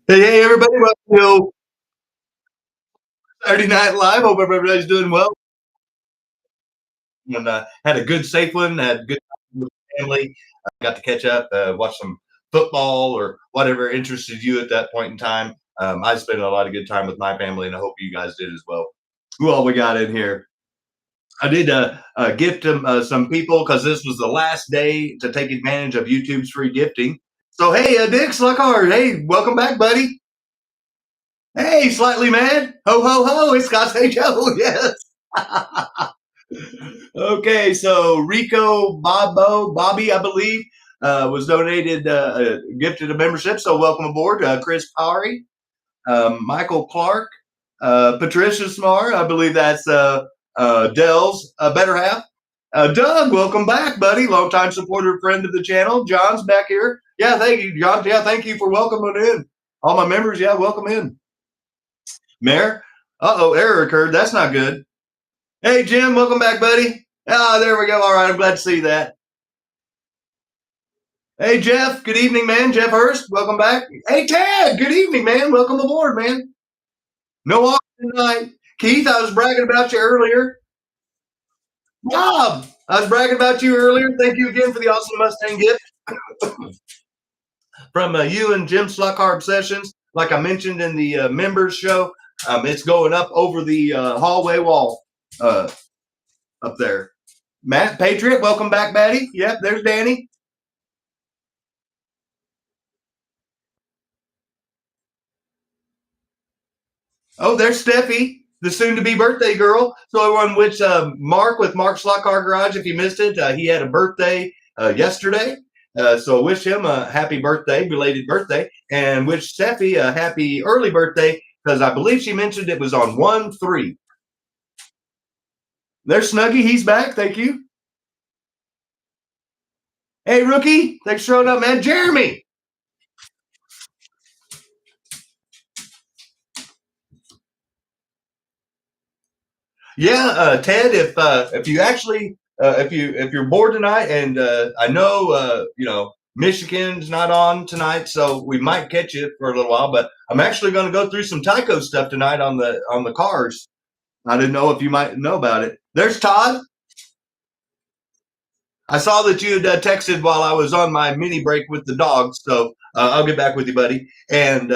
Hey, everybody, welcome to Saturday Night Live. Hope everybody's doing well. And had a good, safe one. Had good time with the family. Got to catch up, watch some football or whatever interested you at that point in time. I spent a lot of good time with my family, and I hope you guys did as well. Who all we got in here? I did gift some people because this was the last day to take advantage of YouTube's free gifting. So, hey, Dick SLOTCAR, hey, welcome back, buddy. Hey, slightly mad. Ho, ho, ho. It's Scott St. Joe. Yes. Okay, so Rico Bobby, I believe, was gifted a membership. So welcome aboard, Chris Parry, Michael Clark, Patricia Smar. I believe that's Dell's better half. Doug, welcome back, buddy. Longtime supporter, friend of the channel. John's back here. Yeah, thank you, John. Yeah, thank you for welcoming in. All my members, yeah, welcome in. Mayor, error occurred. That's not good. Hey, Jim, welcome back, buddy. Ah, there we go. All right, I'm glad to see that. Hey, Jeff, good evening, man. Jeff Hurst, welcome back. Hey, Ted, good evening, man. Welcome aboard, man. No auction tonight. Keith, I was bragging about you earlier. Bob, I was bragging about you earlier. Thank you again for the awesome Mustang gift from you and Jim SLOTCAR Obsessions. Like I mentioned in the members show, it's going up over the hallway wall up there. Matt Patriot, welcome back, Maddie. Yep, there's Danny. Oh, there's Steffi, the soon-to-be birthday girl. So everyone wish Mark with Mark SLOTCAR Garage, if you missed it, he had a birthday yesterday. So wish him a happy birthday, belated birthday, and wish Steffi a happy early birthday, because I believe she mentioned it was on 1/3. There's Snuggy. He's back. Thank you. Hey, Rookie. Thanks for showing up, man. Jeremy. Yeah, Ted. If you actually if you're bored tonight, and I know Michigan's not on tonight, so we might catch you for a little while. But I'm actually going to go through some TYCO stuff tonight on the cars. I didn't know if you might know about it. There's Todd. I saw that you had texted while I was on my mini break with the dogs, so I'll get back with you, buddy. And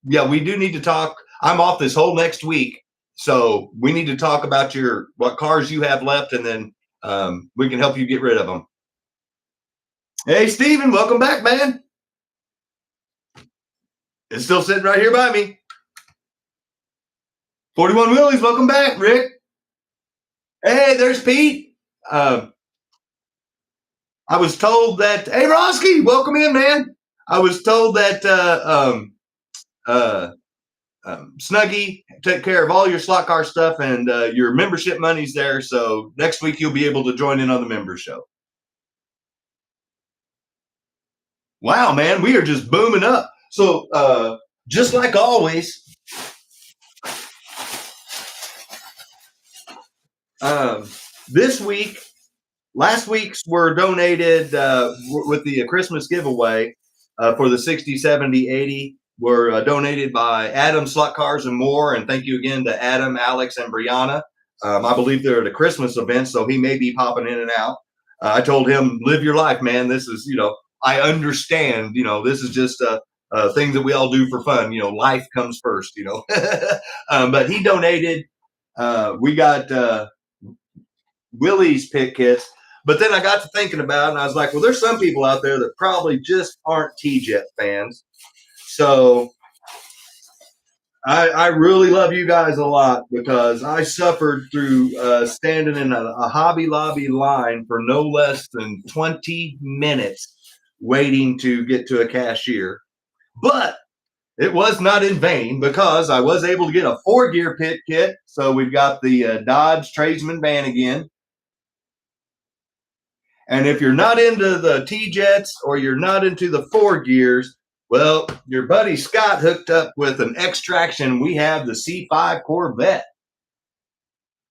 yeah, we do need to talk. I'm off this whole next week, so we need to talk about what cars you have left, and then we can help you get rid of them. Hey, Steven, welcome back, man. It's still sitting right here by me. 41 Willies, welcome back, Rick. Hey, there's Pete. I was told that, hey, Roski, welcome in, man. I was told that Snuggy took care of all your SLOTCAR stuff, and your membership money's there. So next week you'll be able to join in on the members show. Wow, man, we are just booming up. So just like always, this week, last week's were donated with the Christmas giveaway for the 60, 70, 80 were donated by Adam SLOTCARs and More. And thank you again to Adam, Alex, and Brianna. I believe they're at a Christmas event, so he may be popping in and out. I told him, live your life, man. This is, I understand, this is just things that we all do for fun. Life comes first, but he donated. We got Willie's pit kits. But then I got to thinking about it, and I was like, well, there's some people out there that probably just aren't T-Jet fans. So I really love you guys a lot, because I suffered through standing in a Hobby Lobby line for no less than 20 minutes waiting to get to a cashier. But it was not in vain, because I was able to get a 4-gear pit kit. So we've got the Dodge Tradesman van again. And if you're not into the T-Jets, or you're not into the 4 gears, Well, your buddy Scott hooked up with an X-Traction. We have the C5 Corvette.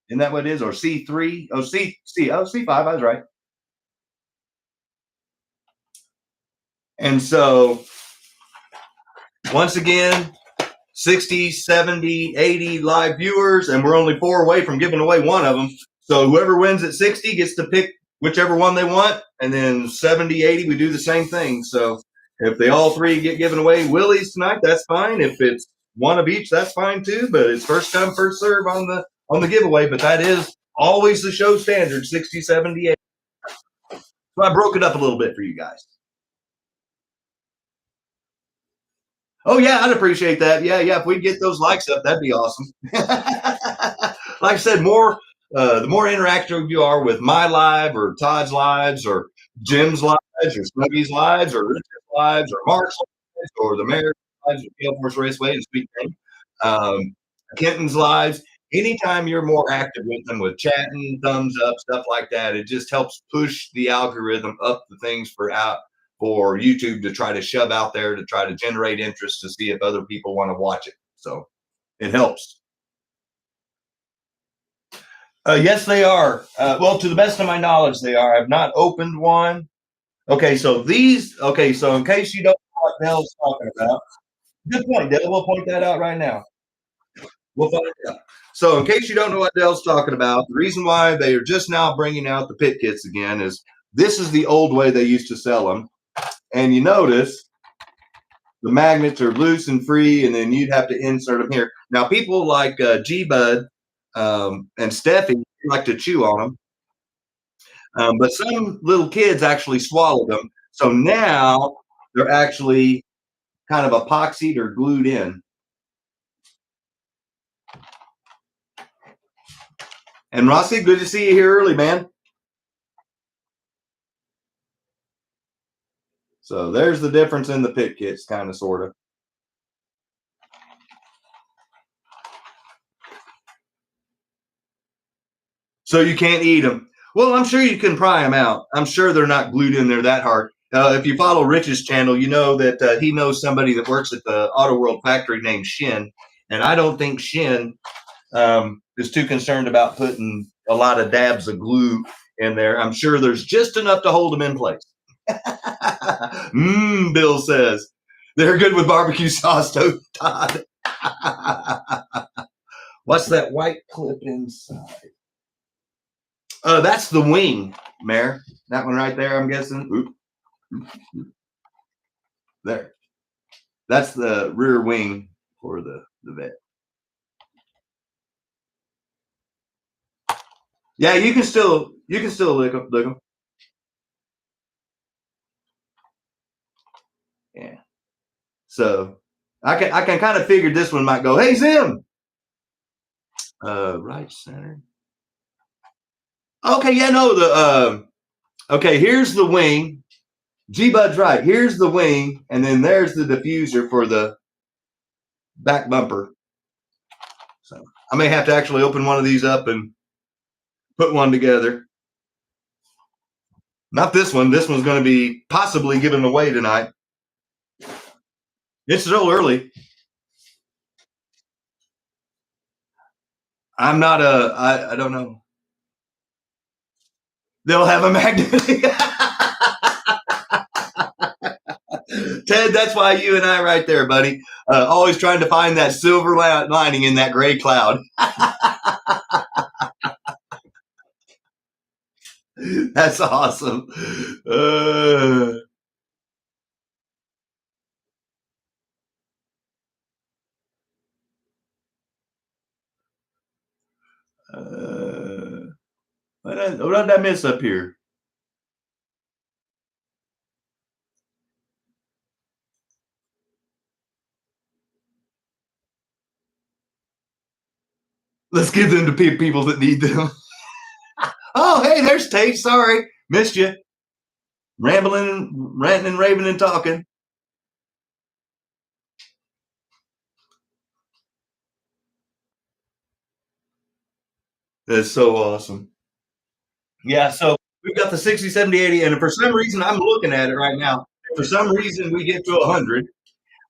Isn't that what it is? Or C3? Oh, C5. I was right. And so, once again, 60, 70, 80 live viewers, and we're only 4 away from giving away one of them. So whoever wins at 60 gets to pick whichever one they want. And then 70, 80, we do the same thing. So if they all 3 get given away Willies tonight, that's fine. If it's one of each, that's fine too. But it's first come, first serve on the giveaway. But that is always the show standard, 60, 70, 80. So I broke it up a little bit for you guys. Oh yeah, I'd appreciate that. Yeah. If we get those likes up, that'd be awesome. Like I said, the more interactive you are with my live or Todd's lives or Jim's lives or Snuggy's lives or Richard's lives or Mark's lives or the mayor's lives at Gale Force Raceway and Sweet Thing, Kenton's lives. Anytime you're more active with them with chatting, thumbs up, stuff like that, it just helps push the algorithm up the things for YouTube to try to shove out there to try to generate interest to see if other people want to watch it. So it helps. Yes, they are. Well, to the best of my knowledge, they are. I've not opened one. Okay, so in case you don't know what Dale's talking about, good point, Dale. We'll point that out right now. We'll find it out. So in case you don't know what Dale's talking about, the reason why they are just now bringing out the pit kits again is this is the old way they used to sell them. And you notice the magnets are loose and free, and then you'd have to insert them here. Now, people like G-Bud and Steffi like to chew on them, but some little kids actually swallow them. So now they're actually kind of epoxied or glued in. And Rossi, good to see you here early, man. So there's the difference in the pit kits, kind of, sort of. So you can't eat them. Well, I'm sure you can pry them out. I'm sure they're not glued in there that hard. If you follow Rich's channel, you know that he knows somebody that works at the Auto World factory named Shin. And I don't think Shin is too concerned about putting a lot of dabs of glue in there. I'm sure there's just enough to hold them in place. Bill says. They're good with barbecue sauce, Todd. What's that white clip inside? That's the wing, Mayor. That one right there, I'm guessing. Oop. There. That's the rear wing for the vet. Yeah, you can still lick them. Yeah. So I can kind of figure this one might go, hey Zim. Right center. Okay, yeah, no, okay, here's the wing. G-Bud's right. Here's the wing, and then there's the diffuser for the back bumper. So I may have to actually open one of these up and put one together. Not this one. This one's going to be possibly given away tonight. It's still early. I'm not I don't know. They'll have a magnet. Ted, that's why you and I right there, buddy. Always trying to find that silver lining in that gray cloud. That's awesome. What did I miss up here? Let's give them to people that need them. Oh, hey, there's Tate. Sorry, missed you. Rambling, ranting, and raving and talking. That's so awesome. Yeah, so we've got the 60, 70, 80, and for some reason, I'm looking at it right now. For some reason, we get to 100.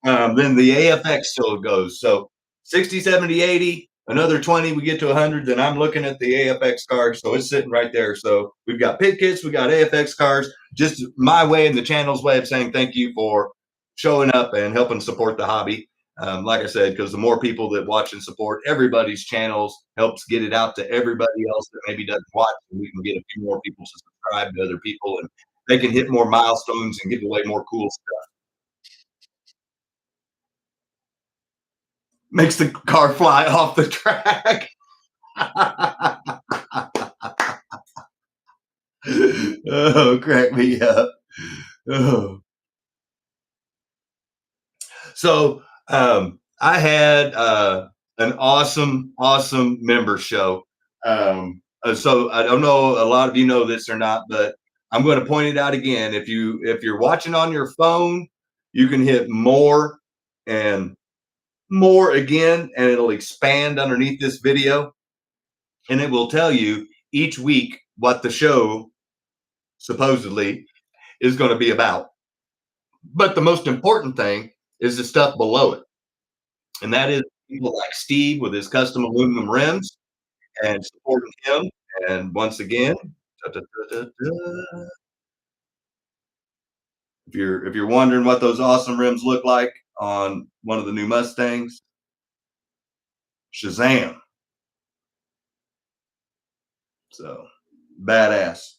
Then the AFX still goes. So 60, 70, 80, another 20, we get to 100. Then I'm looking at the AFX cars. So it's sitting right there. So we've got pit kits, we got AFX cars, just my way and the channel's way of saying thank you for showing up and helping support the hobby. Like I said, because the more people that watch and support everybody's channels helps get it out to everybody else that maybe doesn't watch. And we can get a few more people to subscribe to other people and they can hit more milestones and give away more cool stuff. Makes the car fly off the track. Oh, crack me up. Oh. So I had an awesome member show. So I don't know a lot of you know this or not, but I'm going to point it out again. If you're watching on your phone, you can hit more and more again, and it'll expand underneath this video, and it will tell you each week what the show supposedly is going to be about. But the most important thing is the stuff below it. And that is people like Steve with his custom aluminum rims and supporting him. And once again, da, da, da, da, da. If you're wondering what those awesome rims look like on one of the new Mustangs, Shazam. So badass.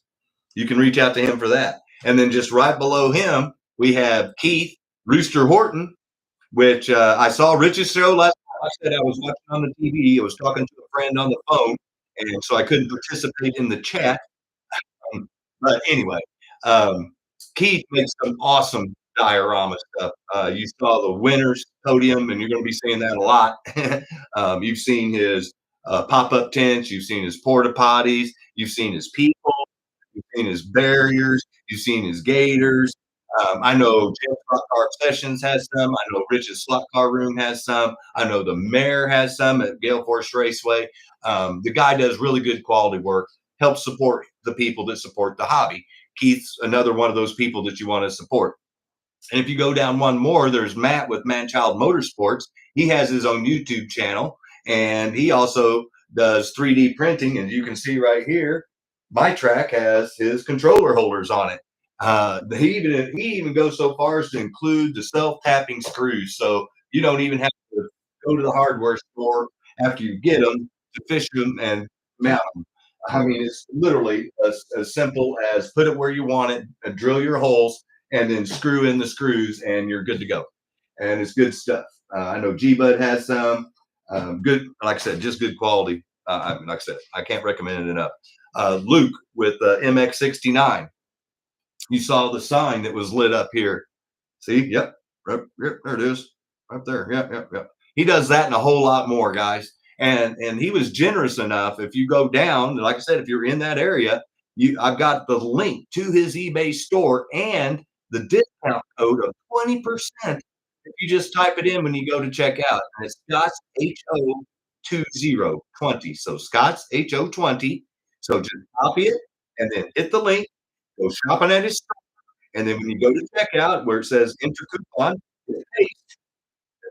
You can reach out to him for that. And then just right below him, we have Keith Rooster Horton, which I saw Rich's show last night. I said I was watching on the TV. I was talking to a friend on the phone, and so I couldn't participate in the chat. But anyway, um, Keith makes some awesome diorama stuff. You saw the winners podium, and you're going to be seeing that a lot. You've seen his pop-up tents. You've seen his porta potties. You've seen his people. You've seen his barriers. You've seen his gators. I know Jim SLOTCAR Sessions has some. I know Rich's Slot Car Room has some. I know the mayor has some at Gale Force Raceway. The guy does really good quality work, helps support the people that support the hobby. Keith's another one of those people that you want to support. And if you go down one more, there's Matt with Manchild Motorsports. He has his own YouTube channel, and he also does 3D printing. And you can see right here, my track has his controller holders on it. He even goes so far as to include the self-tapping screws, so you don't even have to go to the hardware store after you get them to fish them and mount them. I mean, it's literally as simple as put it where you want it, and drill your holes, and then screw in the screws, and you're good to go. And it's good stuff. I know G Bud has some good, like I said, just good quality. Like I said, I can't recommend it enough. Luke with MX69. You saw the sign that was lit up here. See? Yep. Yep, there it is. Right there. Yep, yep, yep. He does that and a whole lot more, guys. And he was generous enough. If you go down, like I said, if you're in that area, I've got the link to his eBay store and the discount code of 20% if you just type it in when you go to check out. And it's Scott's HO2020. So Scott's HO20. So just copy it and then hit the link, go shopping at his store, and then when you go to checkout where it says enter coupon, it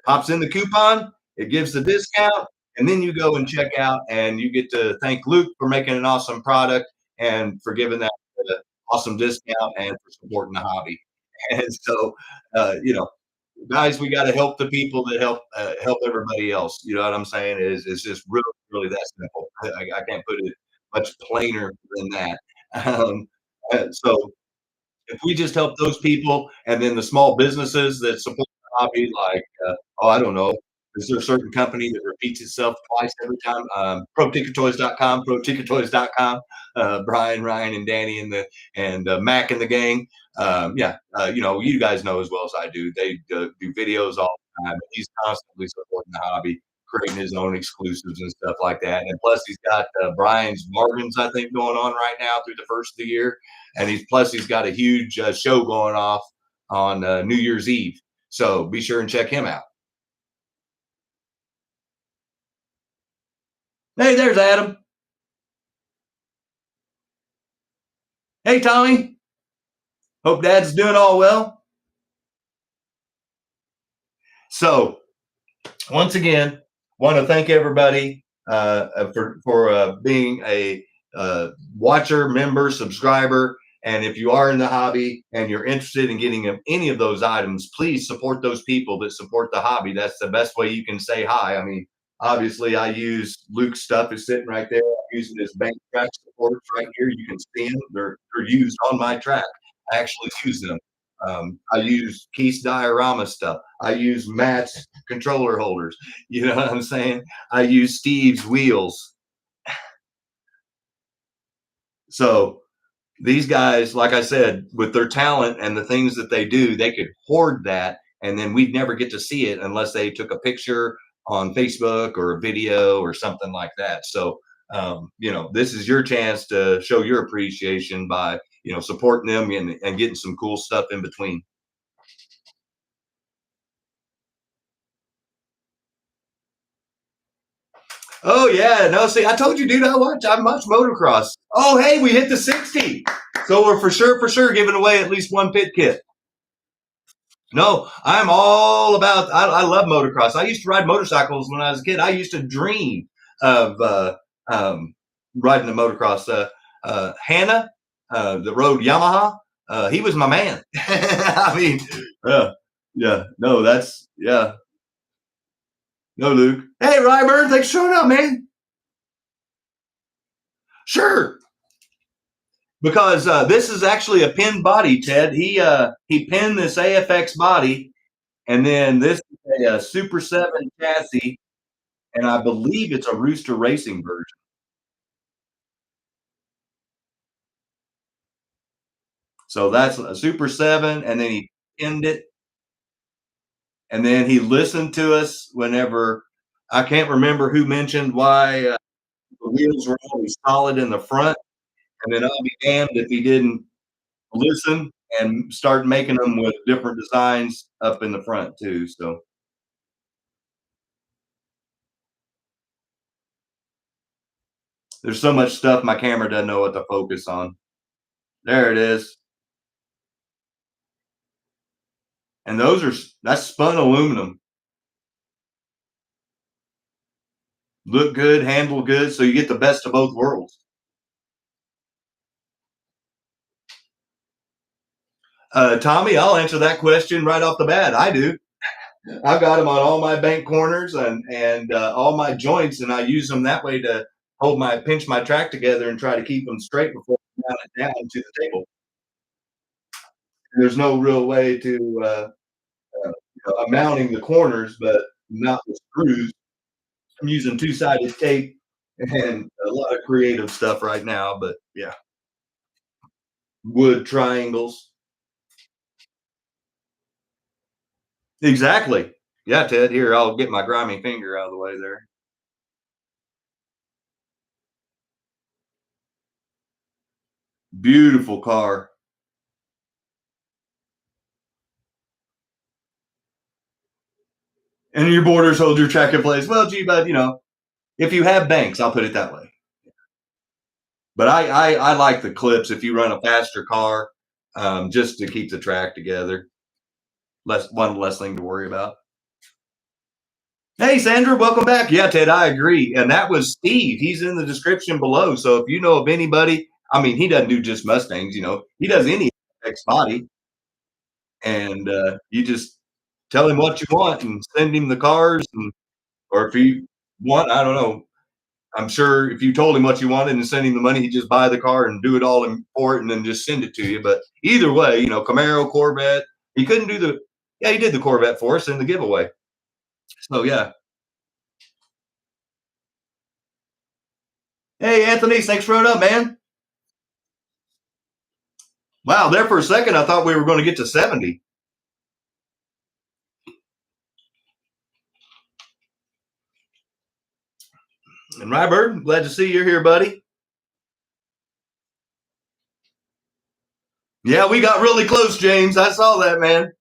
pops in the coupon, it gives the discount, and then you go and check out and you get to thank Luke for making an awesome product and for giving that awesome discount and for supporting the hobby. And so, guys, we got to help the people that help everybody else. You know what I'm saying? It's just really that simple. I can't put it much plainer than that. So if we just help those people and then the small businesses that support the hobby, like, I don't know, is there a certain company that repeats itself twice every time? ProTicketToys.com, ProTicketToys.com, Brian, Ryan, and Danny and Mac and the gang. Yeah, you guys know as well as I do. They do videos all the time. He's constantly supporting the hobby, creating his own exclusives and stuff like that. And plus, he's got Brian's Marvins, I think, going on right now through the first of the year. And he's got a huge show going off on New Year's Eve. So be sure and check him out. Hey, there's Adam. Hey, Tommy. Hope Dad's doing all well. So once again, want to thank everybody for being a watcher, member, subscriber. And if you are in the hobby and you're interested in getting any of those items, please support those people that support the hobby. That's the best way you can say hi. I mean, obviously, I use Luke's stuff is sitting right there. I'm using his bank track supports right here. You can see them. They're used on my track. I actually use them. I use Keith's Diorama stuff. I use Matt's controller holders. You know what I'm saying? I use Steve's wheels. So these guys, like I said, with their talent and the things that they do, they could hoard that, and then we'd never get to see it unless they took a picture on Facebook or a video or something like that. So, this is your chance to show your appreciation by, supporting them and getting some cool stuff in between. Oh yeah, no. See, I told you, dude. I watch motocross. Oh, hey, we hit the 60, so we're for sure giving away at least one pit kit. No, I'm all about. I love motocross. I used to ride motorcycles when I was a kid. I used to dream of riding a motocross. Hannah, the road Yamaha. He was my man. I mean, yeah. No, that's yeah. No, Luke. Hey, Ryburn, thanks for showing up, man. Sure. Because this is actually a pinned body, Ted. He pinned this AFX body, and then this is a Super 7 chassis, and I believe it's a Rooster racing version. So that's a Super 7, and then he pinned it, and then he listened to us whenever I can't remember who mentioned why the wheels were always solid in the front, and then I'll be damned if he didn't listen and start making them with different designs up in the front too. So there's so much stuff my camera doesn't know what to focus on. There it is. And that's spun aluminum. Look good, handle good, so you get the best of both worlds. Tommy, I'll answer that question right off the bat. I do. I've got them on all my bank corners and all my joints, and I use them that way to pinch my track together and try to keep them straight before I mount it down to the table. There's no real way to I'm mounting the corners, but not the screws. I'm using two-sided tape and a lot of creative stuff right now, but yeah, wood triangles. Exactly. Yeah, Ted. Here, I'll get my grimy finger out of the way there. Beautiful car. And your borders hold your track in place. Well, gee, but if you have banks, I'll put it that way. But I like the clips if you run a faster car, just to keep the track together. One less thing to worry about. Hey, Sandra, welcome back. Yeah, Ted, I agree. And that was Steve. He's in the description below. So if you know of anybody, I mean, he doesn't do just Mustangs, he does any X body. And you just tell him what you want and send him the cars. Or if you want, I don't know. I'm sure if you told him what you wanted and send him the money, he'd just buy the car and do it all for it and then just send it to you. But either way, Camaro, Corvette, he couldn't do he did the Corvette for us in the giveaway. So yeah. Hey, Anthony, thanks for running up, man. Wow, there for a second, I thought we were going to get to 70. And Ryberg, glad to see you're here, buddy. Yeah, we got really close, James. I saw that, man.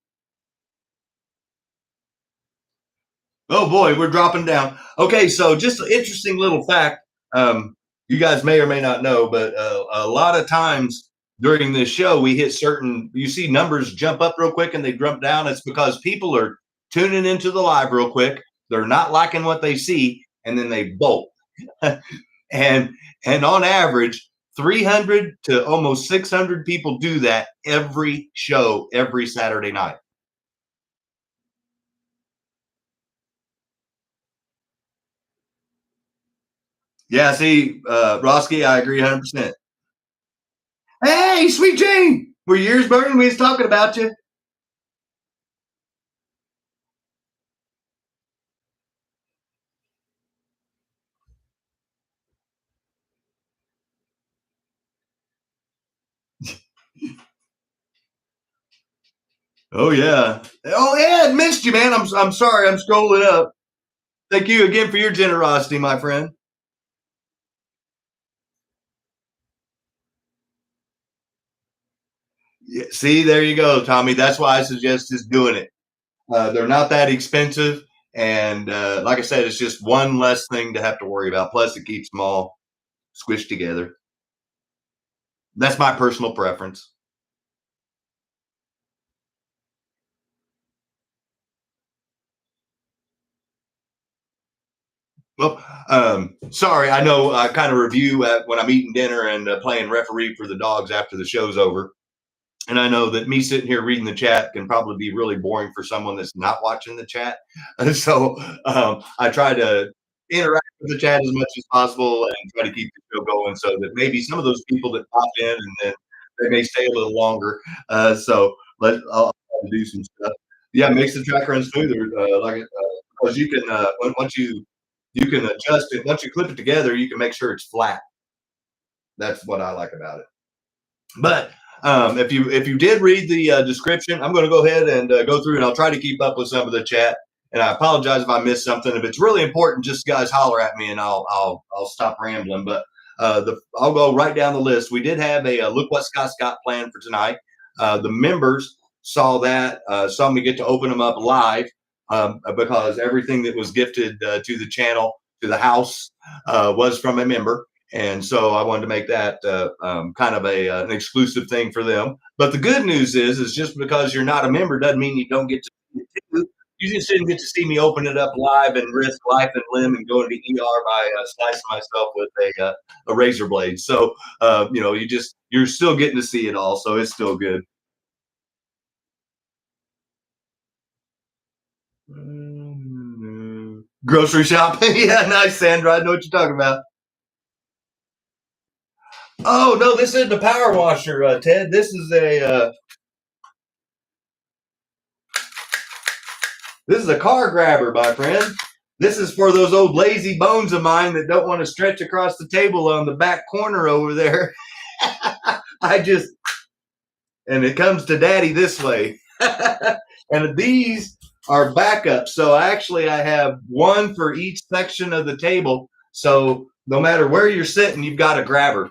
Oh boy, we're dropping down. Okay, so just an interesting little fact. You guys may or may not know, but a lot of times during this show, we hit you see numbers jump up real quick and they jump down. It's because people are tuning into the live real quick. They're not liking what they see, and then they bolt. and on average, 300 to almost 600 people do that every show, every Saturday night. Yeah, see, Roski, I agree 100%. Hey, Sweet Jane, were your ears burning? We was talking about you. Oh yeah. Oh yeah, missed you, man. I'm sorry. I'm scrolling up. Thank you again for your generosity, my friend. Yeah, see, there you go, Tommy. That's why I suggest just doing it. They're not that expensive, and like I said, it's just one less thing to have to worry about. Plus, it keeps them all squished together. That's my personal preference. Well, sorry, I know I kind of review when I'm eating dinner and playing referee for the dogs after the show's over. And I know that me sitting here reading the chat can probably be really boring for someone that's not watching the chat. So I try to interact with the chat as much as possible and try to keep the show going so that maybe some of those people that pop in and then they may stay a little longer. I'll do some stuff. Yeah, makes the track run smoother. Because you can once you can adjust it. Once you clip it together, you can make sure it's flat. That's what I like about it. But if you did read the description, I'm going to go ahead and go through and I'll try to keep up with some of the chat. And I apologize if I missed something. If it's really important, just guys holler at me and I'll stop rambling. But I'll go right down the list. We did have a look what Scott's got planned for tonight. The members saw that, saw me get to open them up live because everything that was gifted to the channel, to the house, was from a member. And so I wanted to make that kind of an exclusive thing for them. But the good news is just because you're not a member doesn't mean you don't get to see it too. You just didn't get to see me open it up live and risk life and limb and go into ER by slicing myself with a razor blade. So you're still getting to see it all. So it's still good. Grocery shopping. Yeah, nice, Sandra. I know what you're talking about. Oh no, this isn't a power washer, Ted. This is a car grabber, my friend. This is for those old lazy bones of mine that don't want to stretch across the table on the back corner over there. And it comes to daddy this way. And these are backups. So actually I have one for each section of the table. So no matter where you're sitting, you've got a grabber.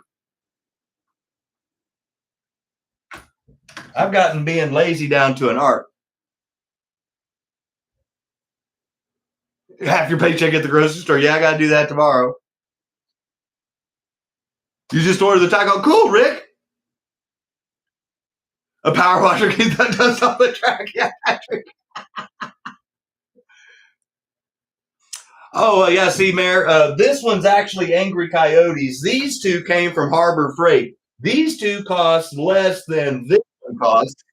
I've gotten being lazy down to an art. Half your paycheck at the grocery store. Yeah, I got to do that tomorrow. You just ordered the TYCO. Cool, Rick. A power washer that does all the track. Yeah, Patrick. Oh, yeah, see, Mayor, this one's actually Angry Coyotes. These two came from Harbor Freight. These two cost less than this one cost.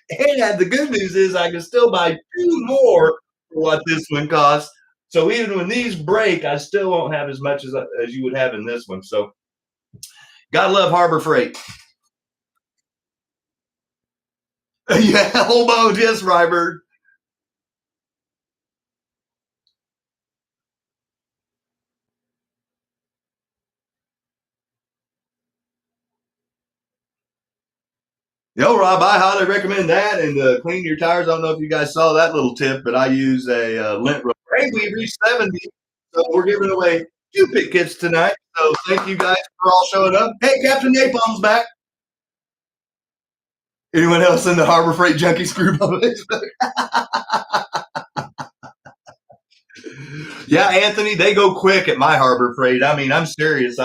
And the good news is I can still buy two more for what this one costs. So even when these break, I still won't have as much as you would have in this one. So gotta love Harbor Freight. Yeah, whole bones, yes, Rybird. Yo, Rob, I highly recommend that and clean your tires. I don't know if you guys saw that little tip, but I use a lint roller. Hey, we reached 70, so we're giving away 2 pit kits tonight. So thank you guys for all showing up. Hey, Captain Napalm's back. Anyone else in the Harbor Freight Junkies group on Facebook? Yeah, Anthony, they go quick at my Harbor Freight. I mean, I'm serious.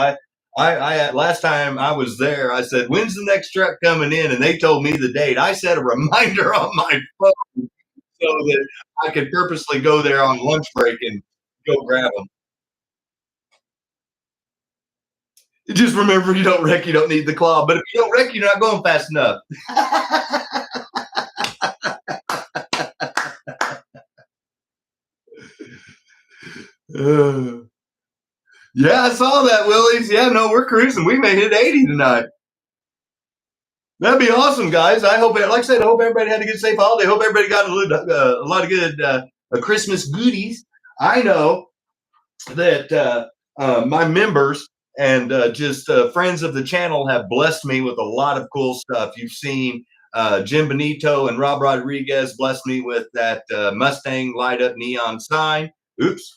I last time I was there, I said, "When's the next truck coming in?" And they told me the date. I set a reminder on my phone so that I could purposely go there on lunch break and go grab them. Just remember, you don't wreck, you don't need the claw. But if you don't wreck, you're not going fast enough. Uh, yeah, I saw that, Willies. Yeah, no, we're cruising. We may hit 80 tonight. That'd be awesome, guys. I hope, like I said, I hope everybody had a good, safe holiday. I hope everybody got a lot of good Christmas goodies. I know that my members and just friends of the channel have blessed me with a lot of cool stuff. You've seen Jim Benito and Rob Rodriguez bless me with that Mustang light up neon sign. Oops.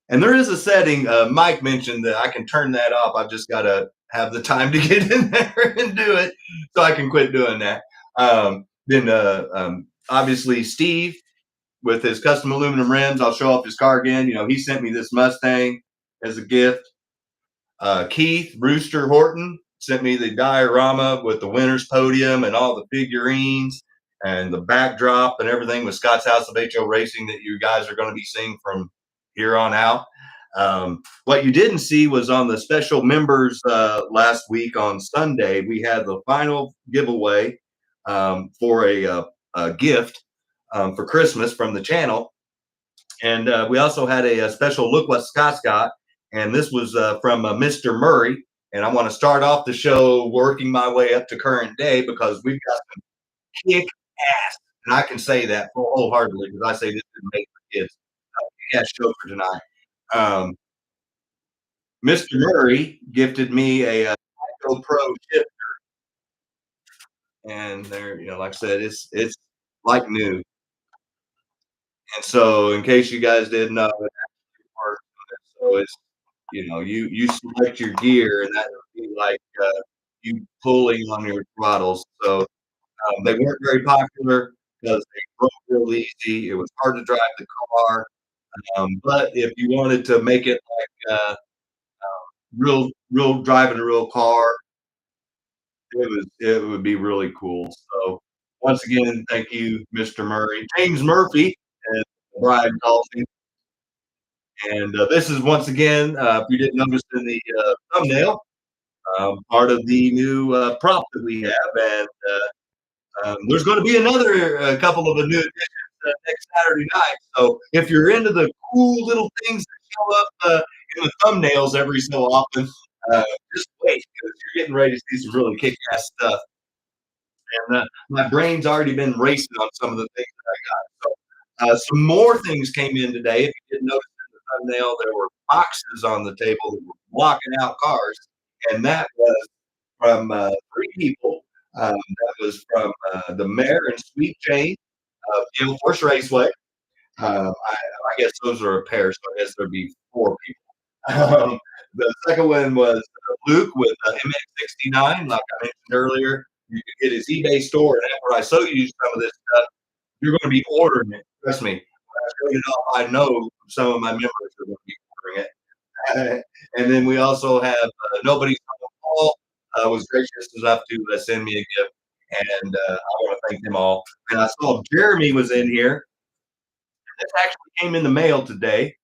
And there is a setting. Mike mentioned that I can turn that off. I've just got to have the time to get in there and do it, so I can quit doing that. Then obviously Steve with his custom aluminum rims. I'll show off his car again. You know, he sent me this Mustang as a gift. Keith Rooster Horton sent me the diorama with the winner's podium and all the figurines and the backdrop and everything with Scott's House of HO Racing that you guys are going to be seeing from here on out. What you didn't see was on the special members last week on Sunday, we had the final giveaway for a gift for Christmas from the channel. And we also had a special look what Scott's got. And this was from Mr. Murray. And I want to start off the show working my way up to current day because we've got some kick ass. And I can say that wholeheartedly because I say this is made for kids. Kick ass show for tonight. Mr. Murray gifted me a TYCO Pro chip. And there, you know, like I said, it's like new. And so, in case you guys didn't know, so it's, you know, you select your gear, and that would be like you pulling on your throttles. So they weren't very popular because they broke real easy. It was hard to drive the car. But if you wanted to make it like real driving a real car, it would be really cool. So once again, thank you, Mr. Murray, James Murphy, and Brian Dalton. And this is once again, if you didn't notice in the thumbnail, part of the new prop that we have. And there's going to be another couple of the new additions next Saturday night. So if you're into the cool little things that show up in the thumbnails every so often, just wait because you're getting ready to see some really kick-ass stuff. And my brain's already been racing on some of the things that I got. So some more things came in today. If you didn't notice in the thumbnail, there were boxes on the table that were blocking out cars, and that was from three people. That was from the Mayor and Sweet Chain of Gale Force Raceway. I guess those are a pair, so I guess there'd be four people. The second one was Luke with MX69, like I mentioned earlier. You can get his eBay store, and after I show you some of this stuff, you're going to be ordering it. Trust me. When I show it off, I know some of my members are going to be ordering it. And then we also have Nobody's on the Call was gracious enough to send me a gift, and I want to thank them all. And I saw Jeremy was in here. This actually came in the mail today,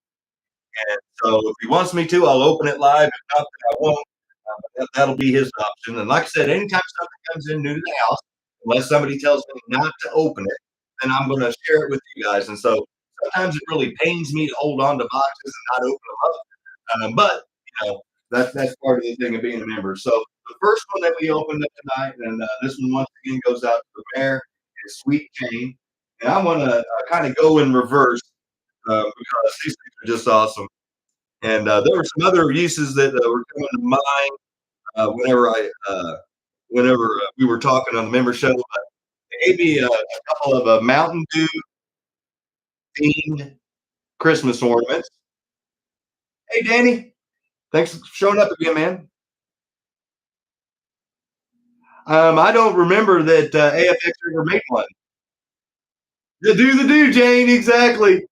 and so if he wants me to, I'll open it live. If not, then I won't. That'll be his option. And like I said, anytime something comes in new to the house, unless somebody tells me not to open it, then I'm going to share it with you guys. And so sometimes it really pains me to hold on to boxes and not open them up. But you know, that's part of the thing of being a member. So the first one that we opened up tonight, and this one once again goes out to the Mayor, is Sweet Chain. And I want to kind of go in reverse because these things are just awesome. And there were some other uses that were coming to mind whenever we were talking on the member show. But maybe a couple of Mountain Dew themed Christmas ornaments. Hey, Danny, thanks for showing up again, man. I don't remember that AFX ever made one. The do, Jane, exactly.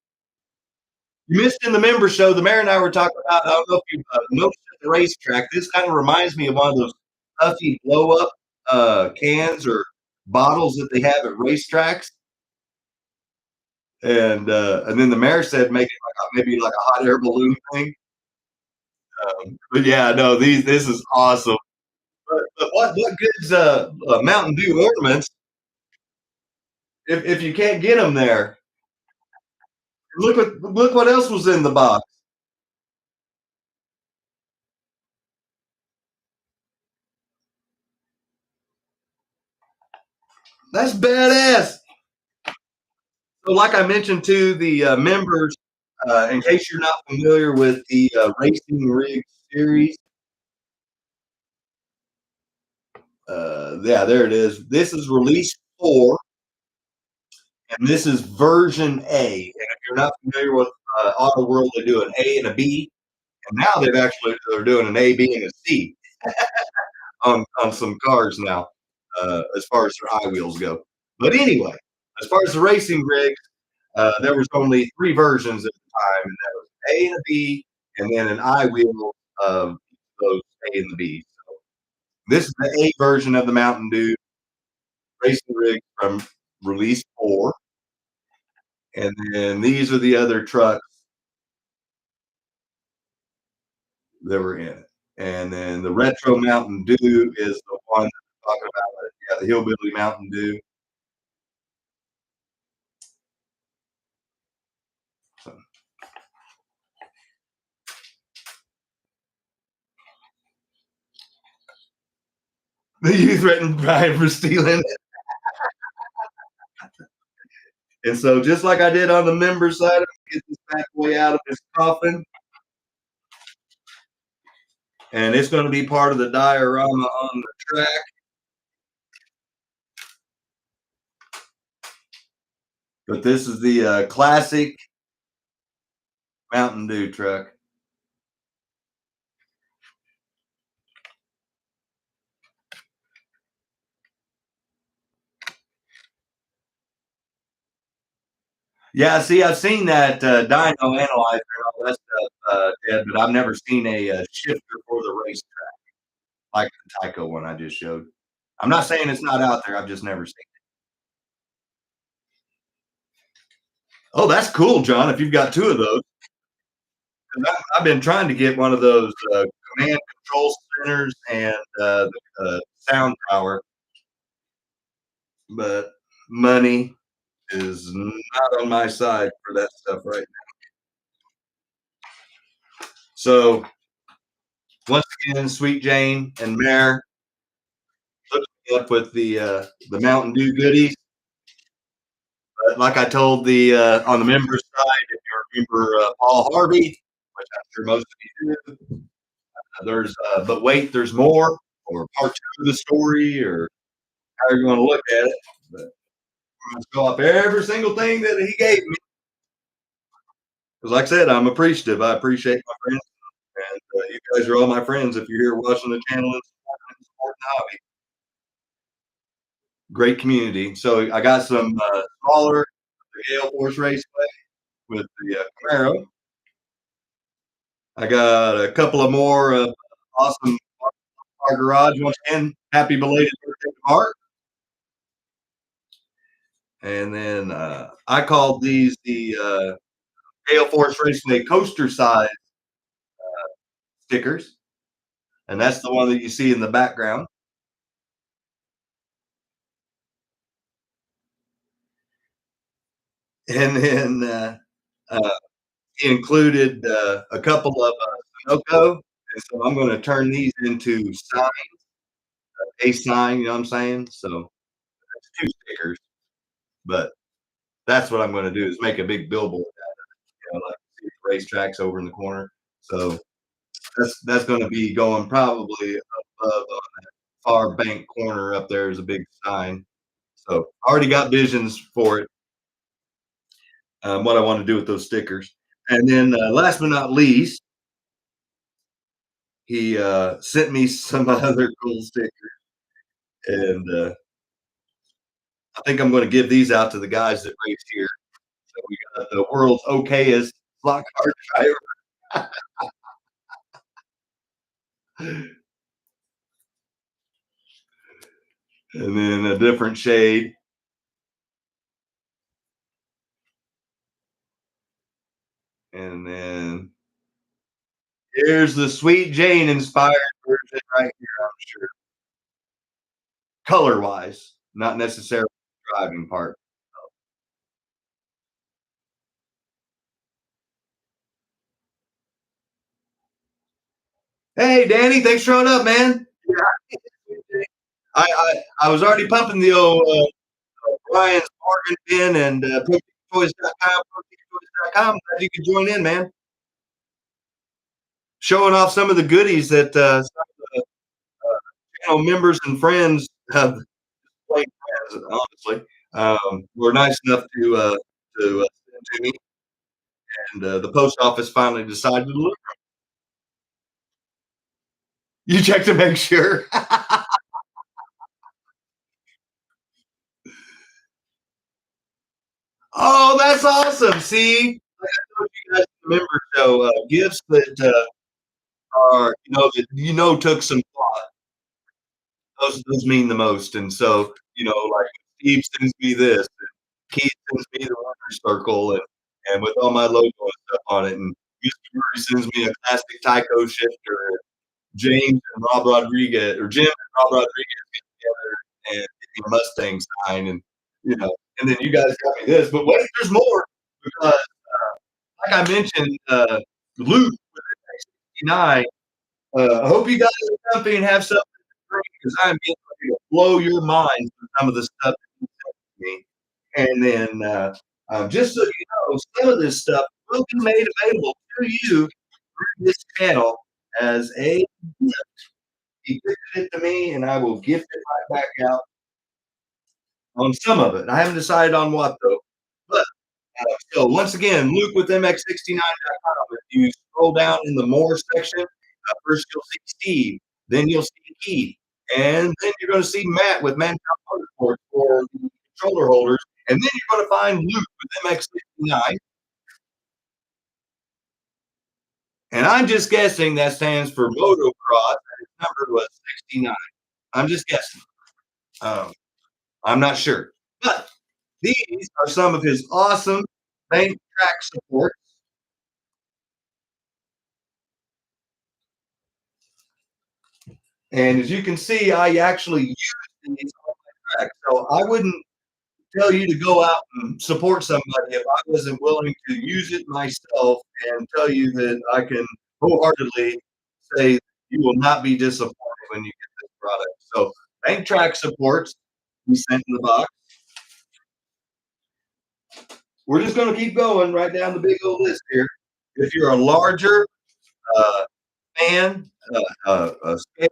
You missed in the member show. The Mayor and I were talking about. I don't know if you noticed the racetrack. This kind of reminds me of one of those puffy blow up cans or bottles that they have at racetracks. And then the mayor said make it like maybe like a hot air balloon thing. But yeah, no, this is awesome. But what good's Mountain Dew ornaments if you can't get them there? Look what else was in the box. That's badass. So, like I mentioned to the members, in case you're not familiar with the Racing Rig series, yeah, there it is. This is release 4, and this is version A. And if you're not familiar with Auto World, they do an A and a B, and now they're doing an A, B, and a C on some cars now, as far as their high wheels go. But anyway, as far as the racing rigs, there was only 3 versions at the time, and that was A and a B, and then an I wheel of those A and the B. So this is the A version of the Mountain Dew racing rig from release 4, and then these are the other trucks that were in it. And then the retro Mountain Dew is the one that we're talking about. Yeah, the Hillbilly Mountain Dew. So, you threatened Brian for stealing it. And so, just like I did on the member side, I'm gonna get this bad boy out of his coffin, and it's going to be part of the diorama on the track. But this is the classic Mountain Dew truck. Yeah, see, I've seen that dyno analyzer and all that stuff, Ted, but I've never seen a shifter for the racetrack like the TYCO one I just showed. I'm not saying it's not out there. I've just never seen it. Oh, that's cool, John. If you've got 2 of those, 'cause I've been trying to get one of those command control centers and the sound tower, but money is not on my side for that stuff right now. So once again, Sweet Jane and Mare hooked me up with the Mountain Dew goodies. But like I told the on the members side, if you remember Paul Harvey, which I'm sure most of you do, there's but wait, there's more, or part 2 of the story, or how you want to look at it. But I'm going to show up every single thing that he gave me. Because, like I said, I'm appreciative. I appreciate my friends, and you guys are all my friends. If you're here watching the channel and supporting the hobby, great community. So I got some smaller the Gale Force Raceway with the Camaro. I got a couple of more awesome our garage once again. Happy belated birthday to Mark. And then I called these the Gale Force Raceway coaster size stickers, and that's the one that you see in the background. And then uh, he included a couple of Sunoco, and so I'm going to turn these into signs, a sign. You know what I'm saying? So that's 2 stickers, but that's what I'm going to do is make a big billboard out of it, like racetracks over in the corner. So that's going to be going probably above on that far bank corner up there is a big sign. So I already got visions for it. What I want to do with those stickers, and then last but not least, he sent me some other cool stickers, and I think I'm going to give these out to the guys that race here. So we got the world's okayest slot car driver. And then a different shade. And then here's the Sweet Jane inspired version right here, I'm sure. Color wise, not necessarily the driving part. Hey, Danny, thanks for showing up, man. Yeah. I was already pumping the old Brian's bargain bin and ProTeamChoice.com, ProTeamChoice.com. Glad you could join in, man. Showing off some of the goodies that some of the channel members and friends have played friends, honestly. Were nice enough to send to me, and the post office finally decided to look. You check to make sure. Oh, that's awesome. See, like I told you guys in the member show, gifts that are, took some thought. Those mean the most. And so, like Steve sends me this, and Keith sends me the Runner Circle, and with all my logo and stuff on it, and Mr. Murray sends me a classic Tyco shifter. James and Rob Rodriguez, or Jim and Rob Rodriguez get together and get me a Mustang sign, and then you guys got me this. But wait, there's more because, like I mentioned, Luke with X69. I hope you guys are comfy and have something to drink because I'm getting ready to blow your mind with some of the stuff that you sent to me. And then, just so you know, some of this stuff will be made available to you through this channel as a gift. He gifted it to me, and I will gift it right back out on some of it. I haven't decided on what though. But so once again, Luke with MX69.com. If you scroll down in the more section, first you'll see Steve, then you'll see Keith, and then you're going to see Matt with Manpower Motorsports for the controller holders, and then you're going to find Luke with MX69. And I'm just guessing that stands for motocross, and his number was 69. I'm just guessing. Um, I'm not sure. But these are some of his awesome bank track supports. And as you can see, I actually use these on my track. So I wouldn't tell you to go out and support somebody if I wasn't willing to use it myself and tell you that I can wholeheartedly say you will not be disappointed when you get this product. So bank track supports we sent in the box. We're just going to keep going right down the big old list here. If you're a larger uh, fan, a scale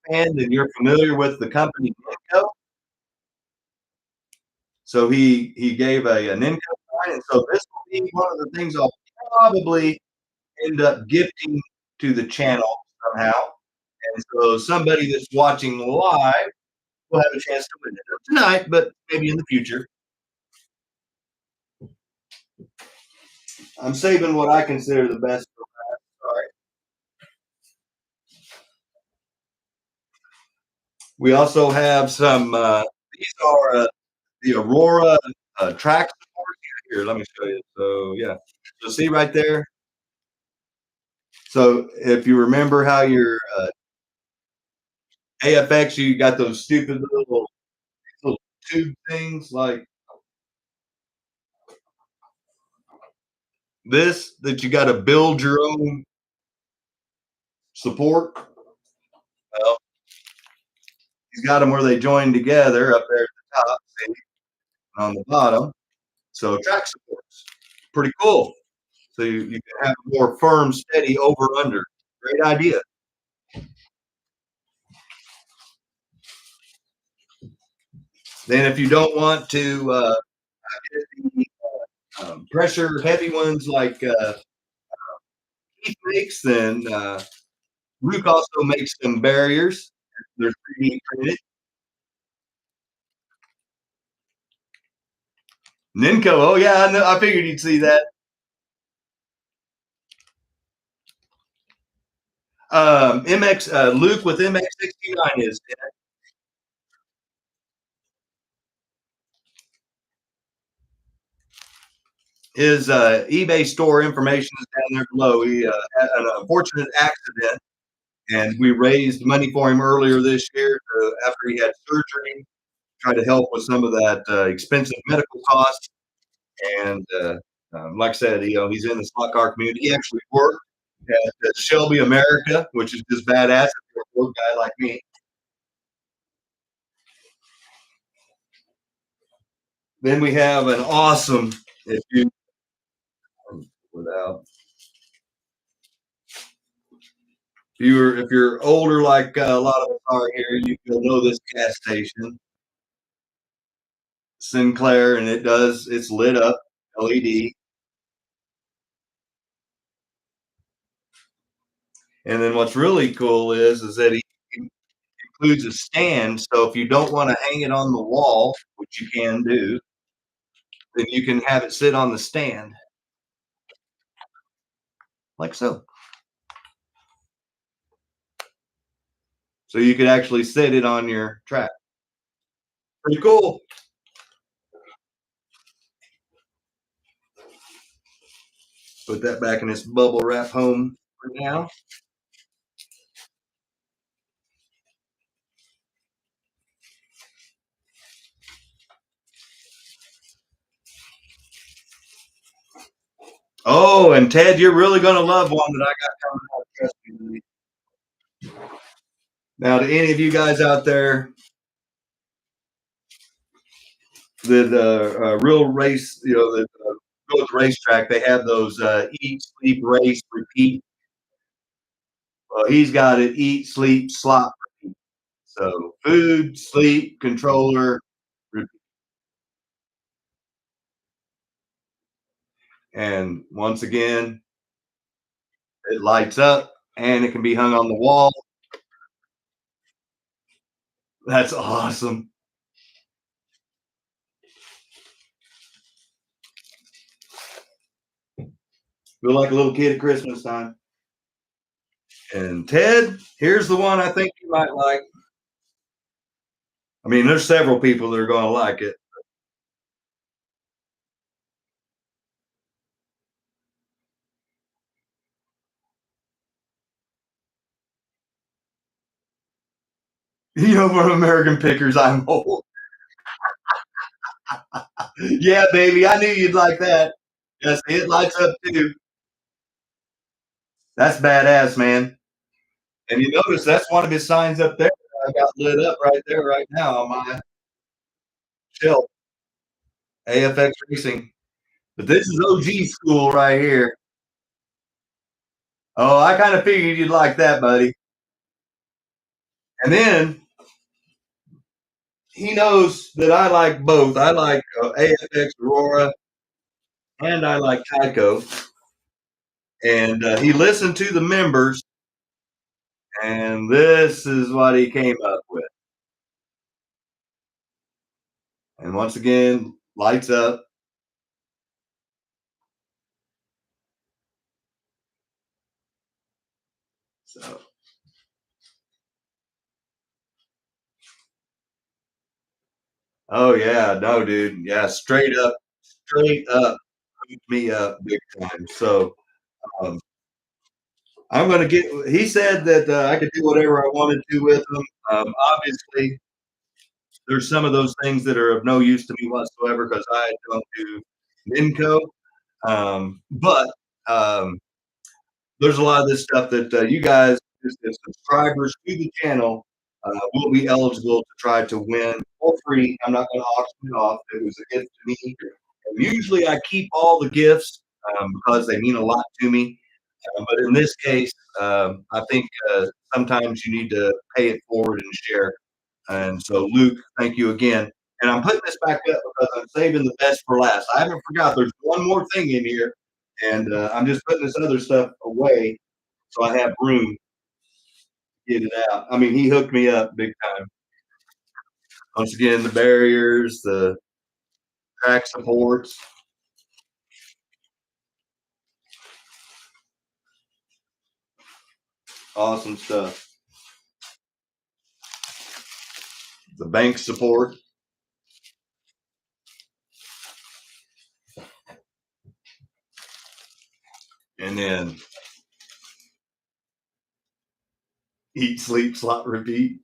fan, and you're familiar with the company NINCO, so he gave a NINCO sign, and so this will be one of the things I'll probably end up gifting to the channel somehow. And so somebody that's watching live will have a chance to win it tonight, but maybe in the future. I'm saving what I consider the best for last. All right. We also have some. These are the Aurora track support. Here, let me show you. So yeah, so see right there. So if you remember how your AFX, you got those stupid little tube things like this that you got to build your own support. Well, he's got them where they join together up there at the top, see, on the bottom. So track supports, pretty cool. So you can have a more firm, steady over under. Great idea. Then if you don't want to get the pressure heavy ones like Keith makes, then Luke also makes some barriers. They're 3D printed. Ninco, oh yeah, I know. I figured you'd see that. MX Luke with MX69 is his eBay store information is down there below. He had an unfortunate accident, and we raised money for him earlier this year after he had surgery, try to help with some of that expensive medical costs. And like I said, he's in the slot car community. He actually worked at Shelby America, which is just badass for a work guy like me. Then we have an awesome, without if you're older like a lot of us are here, you'll know this gas station, Sinclair, and it's lit up LED. And then what's really cool is that he includes a stand, so if you don't want to hang it on the wall, which you can do, then you can have it sit on the stand, like so. So you could actually sit it on your track. Pretty cool. Put that back in its bubble wrap home for now. Oh, and Ted, you're really going to love one that I got coming out. Trust me. Now, to any of you guys out there, the real race, the go to the racetrack, they have those eat, sleep, race, repeat. Well, he's got it eat, sleep, slot, repeat. So food, sleep, controller, repeat. And once again, it lights up and it can be hung on the wall. That's awesome. Feel like a little kid at Christmas time. And Ted, here's the one I think you might like. I mean, there's several people that are going to like it. From American Pickers, I'm old. Yeah, baby, I knew you'd like that. Yes, it lights up too. That's badass, man. And you notice that's one of his signs up there. I got lit up right there, right now on my shelf. AFX Racing. But this is OG school right here. Oh, I kind of figured you'd like that, buddy. And then he knows that I like both. I like AFX Aurora and I like TYCO. And he listened to the members, and this is what he came up with. And once again, lights up. So, oh yeah, no, dude, yeah, straight up, hooked me up big time. So, um, I'm gonna get. He said that I could do whatever I wanted to with them. Obviously, there's some of those things that are of no use to me whatsoever because I don't do Minco. But um, there's a lot of this stuff that you guys, as subscribers to the channel, will be eligible to try to win for free. I'm not going to auction it off. It was a gift to me. And usually I keep all the gifts because they mean a lot to me. But in this case, I think sometimes you need to pay it forward and share. And so, Luke, thank you again. And I'm putting this back up because I'm saving the best for last. I haven't forgot. There's one more thing in here, and I'm just putting this other stuff away so I have room to get it out. I mean, he hooked me up big time. Once again, the barriers, the track supports. Awesome stuff. The bank support. And then eat, sleep, slot, repeat.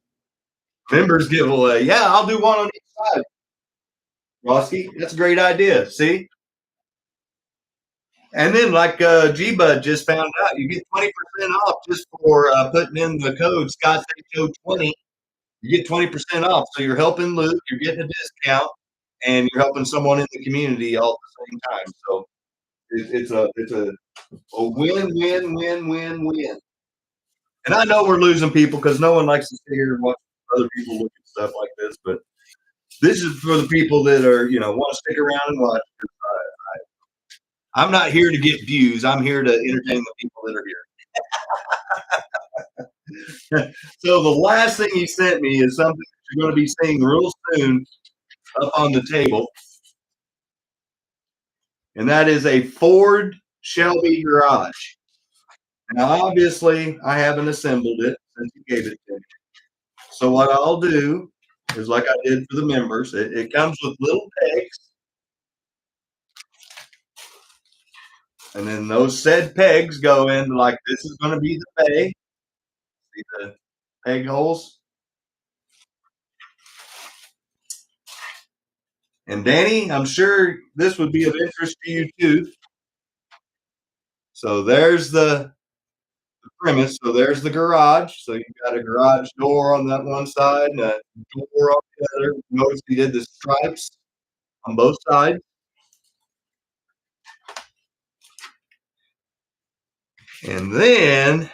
Members giveaway. Yeah, I'll do one on each side. Roski, that's a great idea. See? And then, like G Bud just found out, you get 20% off just for putting in the code ScottsHO20. You get 20% off. So you're helping Luke, you're getting a discount, and you're helping someone in the community all at the same time. So it's a win, win, win, win, win. And I know we're losing people because no one likes to sit here and watch other people look at stuff like this, but this is for the people that are, want to stick around and watch. I'm not here to get views. I'm here to entertain the people that are here. So the last thing he sent me is something that you're going to be seeing real soon up on the table. And that is a Ford Shelby garage. Now, obviously, I haven't assembled it since you gave it to me. So what I'll do is like I did for the members. It comes with little pegs. And then those said pegs go in like this is going to be the bay. See the peg holes? And Danny, I'm sure this would be of interest to you too. So there's the premise. So there's the garage. So you've got a garage door on that one side and a door on the other. Notice he did the stripes on both sides. And then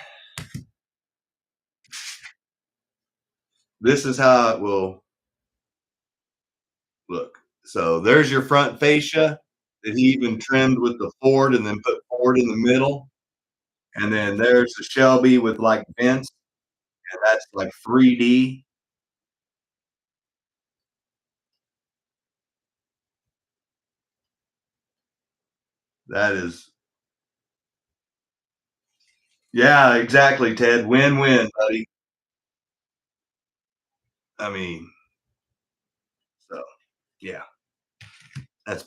this is how it will look. So there's your front fascia that he even trimmed with the Ford and then put Ford in the middle. And then there's the Shelby with like vents, and that's like 3D. That is, yeah, exactly, Ted. Win-win, buddy. I mean, so yeah, that's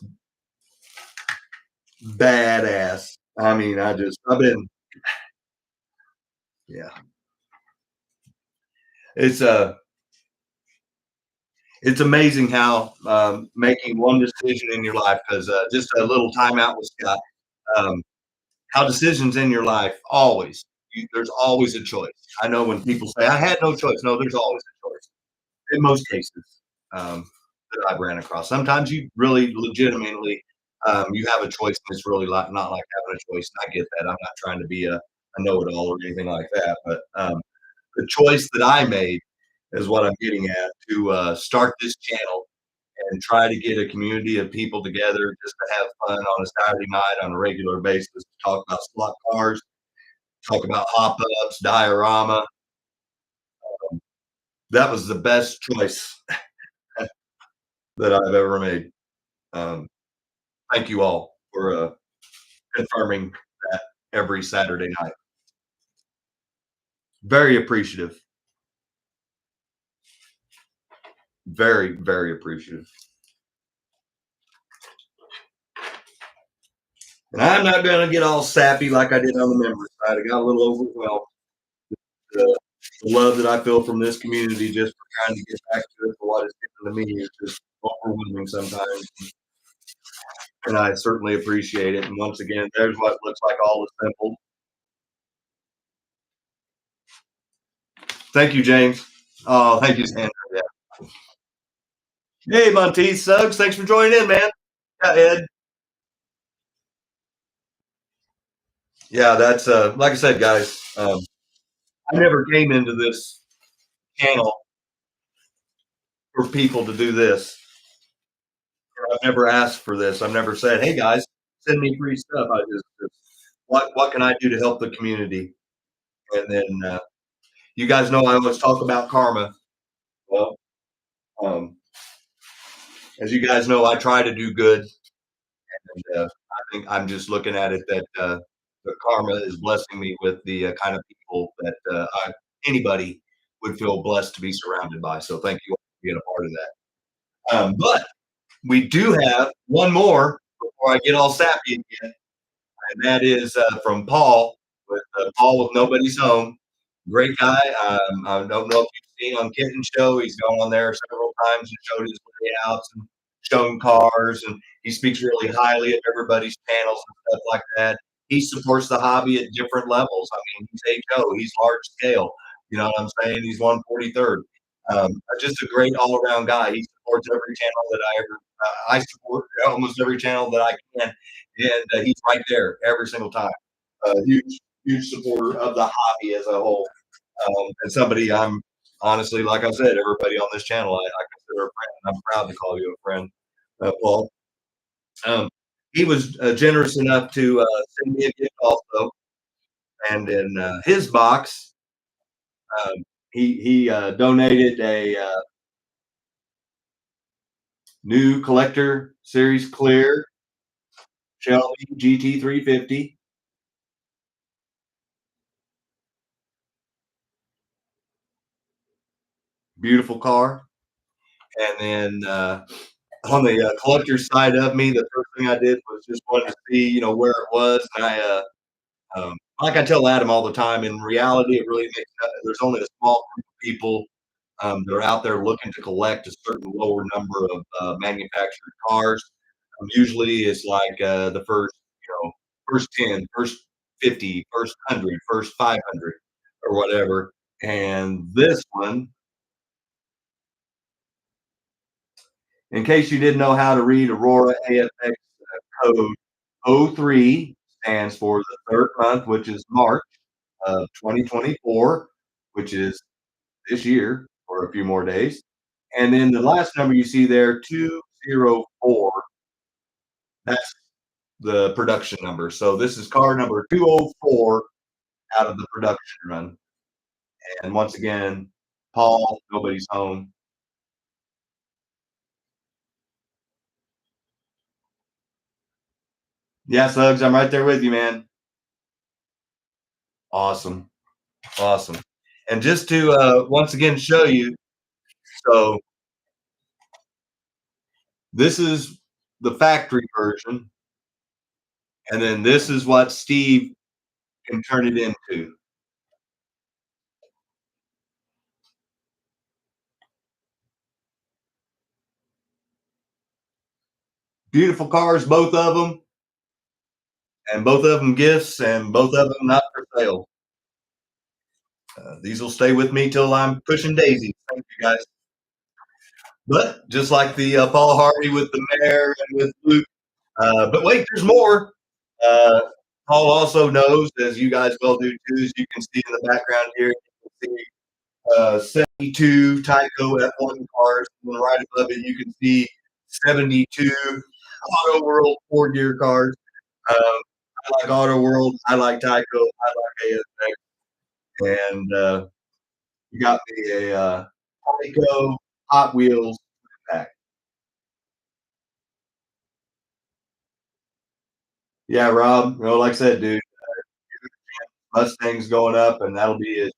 badass. I mean, I've been, yeah. It's it's amazing how making one decision in your life, because just a little time out with Scott, um, how decisions in your life always, there's always a choice. I know when people say, I had no choice. No, there's always a choice in most cases that I've ran across. Sometimes you really legitimately, you have a choice and it's really not like having a choice. And I get that. I'm not trying to be a know-it-all or anything like that. But the choice that I made is what I'm getting at, to start this channel and try to get a community of people together just to have fun on a Saturday night on a regular basis, to talk about slot cars, talk about hop ups, diorama. That was the best choice that I've ever made. Um, thank you all for confirming that every Saturday night. Very appreciative. Very, very appreciative. And I'm not going to get all sappy like I did on the member side. I got a little overwhelmed. The, the love that I feel from this community just for trying to get back to it for what it's given to me is just overwhelming sometimes. And I certainly appreciate it. And once again, there's what looks like all assembled. Thank you, James. Oh, thank you, Sandra. Yeah. Hey, Monteith Suggs, thanks for joining in, man. Yeah, Ed. Yeah, that's like I said, guys. I never came into this channel for people to do this. I've never asked for this. I've never said, "Hey, guys, send me free stuff." I just what can I do to help the community? And then you guys know I always talk about karma. Well, um, as you guys know, I try to do good, and I think I'm just looking at it that karma is blessing me with the kind of people that anybody would feel blessed to be surrounded by. So thank you all for being a part of that. But we do have one more before I get all sappy again, and that is from Paul Paul with Nobody's Home. Great guy. I don't know if you've seen on Kenton's show. He's gone on there several times and showed his layouts and shown cars, and he speaks really highly of everybody's panels and stuff like that. He supports the hobby at different levels. I mean, he's HO, he's large scale. You know what I'm saying? He's 143rd. Just a great all around guy. He supports every channel that I support almost every channel that I can, and he's right there every single time. Huge supporter of the hobby as a whole, and somebody I'm honestly, like I said, everybody on this channel I consider a friend. I'm proud to call you a friend, Paul. Um, he was generous enough to send me a gift also, and in his box, um, he donated a new collector series clear Shelby GT350. Beautiful car. And then on the collector's side of me, the first thing I did was just wanted to see, where it was. And like I tell Adam all the time, in reality, it really makes there's only a small group of people that are out there looking to collect a certain lower number of manufactured cars. Usually, it's like the first 10, first 50, first 100, first 500, or whatever. And this one, in case you didn't know how to read Aurora AFX code O3 stands for the third month, which is March of 2024, which is this year for a few more days. And then the last number you see there, 204, that's the production number. So this is car number 204 out of the production run. And once again, Paul, Nobody's Home. Yeah, Suggs, I'm right there with you, man. Awesome. Awesome. And just to once again show you, so this is the factory version, and then this is what Steve can turn it into. Beautiful cars, both of them, and both of them gifts, and both of them not for sale. These will stay with me till I'm pushing daisies. Thank you, guys. But just like the Paul Harvey with the mayor and with Luke, but wait, there's more. Uh, Paul also knows, as you guys well do too, as you can see in the background here, you can see 72 TYCO F1 cars, and right above it you can see 72 Auto World 4-gear cars. I like Auto World, I like TYCO, I like ASX, and you got me a TYCO Hot Wheels pack. Yeah, Rob. Like I said, dude, Mustang's going up, and that'll be it.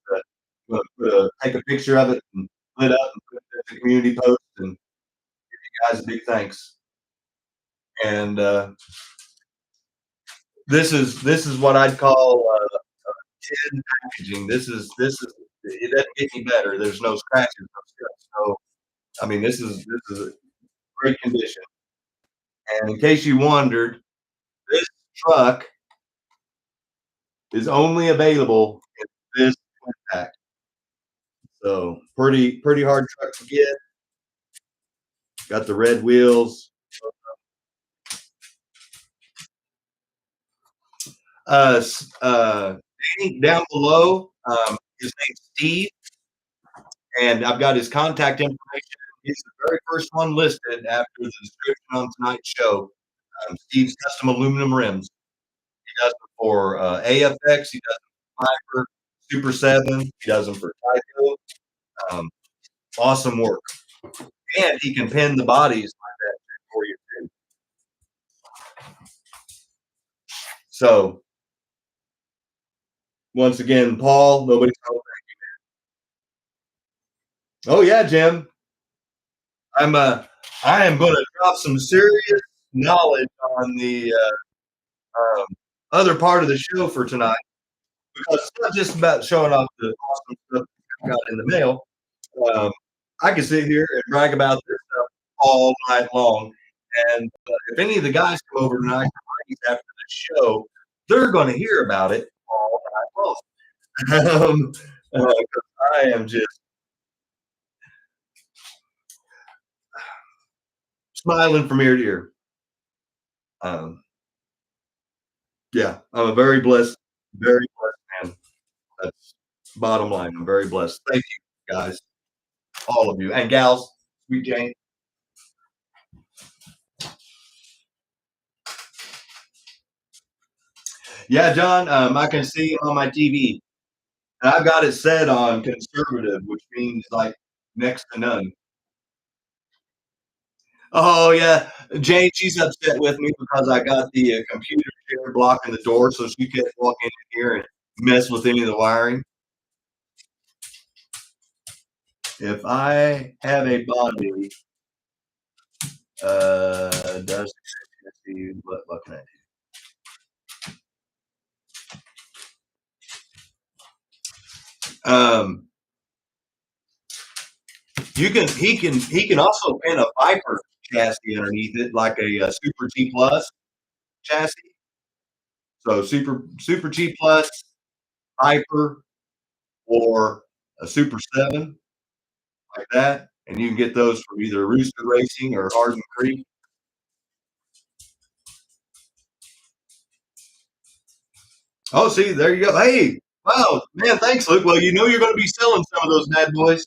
Take a picture of it and put it up and put it as a community post, and give you guys a big thanks. And this is what I'd call tin packaging. This is it doesn't get any better. There's no scratches, no stuff. So I mean, this is a great condition. And in case you wondered, this truck is only available in this pack. So pretty hard truck to get. Got the red wheels. Uh, Danny down below, his name's Steve, and I've got his contact information. He's the very first one listed after the description on tonight's show. Steve's Custom Aluminum Rims. He does them for AFX. He does them for Piper, Super 7. He does them for TYCO. Awesome work. And he can pin the bodies like that for you too. So once again, Paul, nobody's home. Oh yeah, Jim. I'm I am going to drop some serious knowledge on the other part of the show for tonight because it's not just about showing off the awesome stuff I got in the mail. Um, I can sit here and brag about this stuff all night long. And if any of the guys come over tonight after the show, they're going to hear about it all night long. Uh, I am just smiling from ear to ear. Um, yeah, I'm a very blessed man. That's bottom line. I'm very blessed. Thank you, guys, all of you, and gals, sweet Jane. Yeah, John, I can see on my TV. And I've got it set on conservative, which means like next to none. Oh yeah, Jane, she's upset with me because I got the computer chair blocking the door, so she can't walk in here and mess with any of the wiring. If I have a body, does what can I do? He can also pin a Viper chassis underneath it, like a Super G Plus chassis. So Super G Plus, Viper, or a Super 7 like that, and you can get those from either Rooster Racing or Arden Creek. Oh, see, there you go. Hey, wow, man, thanks, Luke. Well, you know you're going to be selling some of those bad boys.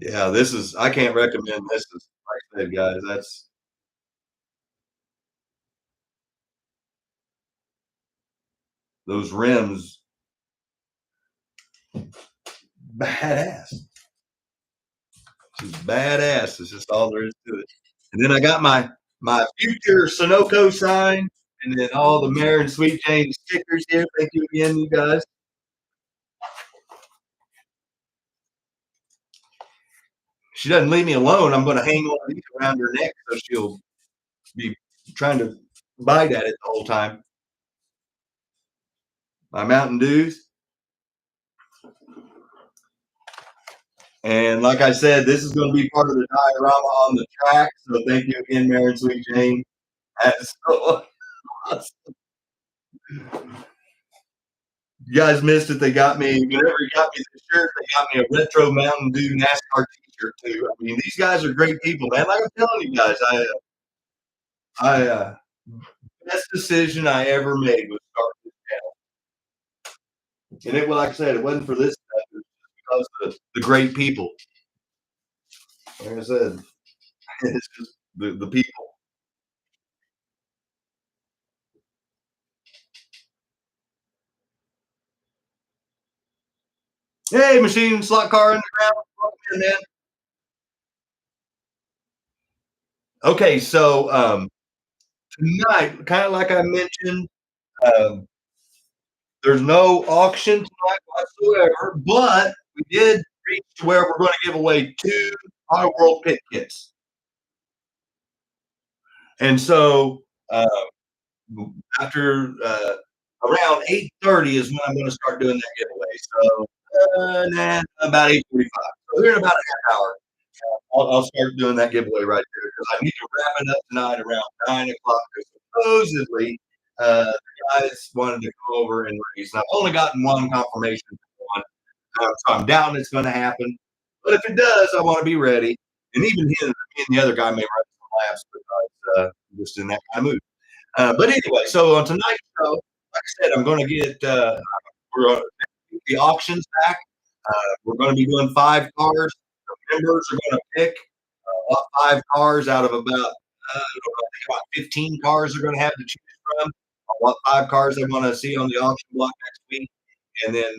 Yeah, this is. I can't recommend this. Is like I said, guys. That's those rims, badass. Just badass. It's just all there is to it. And then I got my future Sunoco sign, and then all the Mayor and Sweet Jane stickers here. Thank you again, you guys. She doesn't leave me alone. I'm going to hang one of these around her neck so she'll be trying to bite at it the whole time. My Mountain Dews. And like I said, this is going to be part of the diorama on the track. So thank you again, Mayor and Sweet Jane. That's so awesome. You guys missed it. They got me, whenever he got me the shirt, they got me a retro Mountain Dew NASCAR t-shirt too. I mean, these guys are great people, man. Like I'm telling you guys, I best decision I ever made was start this channel. And it, well, like I said, it wasn't for this stuff. It was because of the great people. Like I said, it's just the people. Hey, machine slot car underground. Welcome in, man. Okay, so tonight, kind of like I mentioned, um, there's no auction tonight whatsoever, but we did reach to where we're going to give away two Auto World pit kits. And so after around 8:30 is when I'm going to start doing that giveaway. So about 8:45. So here in about a half hour, I'll start doing that giveaway right there because I need to wrap it up tonight around 9 o'clock. Because supposedly the guys wanted to come over and race. And I've only gotten one confirmation for one, so I'm doubting it's going to happen. But if it does, I want to be ready. And even him, me and the other guy may run some laps because I'm just in that kind of mood. But anyway, so on tonight's show, like I said, I'm going to get we're going to get the auctions back. We're going to be doing 5 cars. The members are going to pick 5 cars out of about I don't know, I think about 15 cars they're going to have to choose from. What 5 cars they want to see on the auction block next week, and then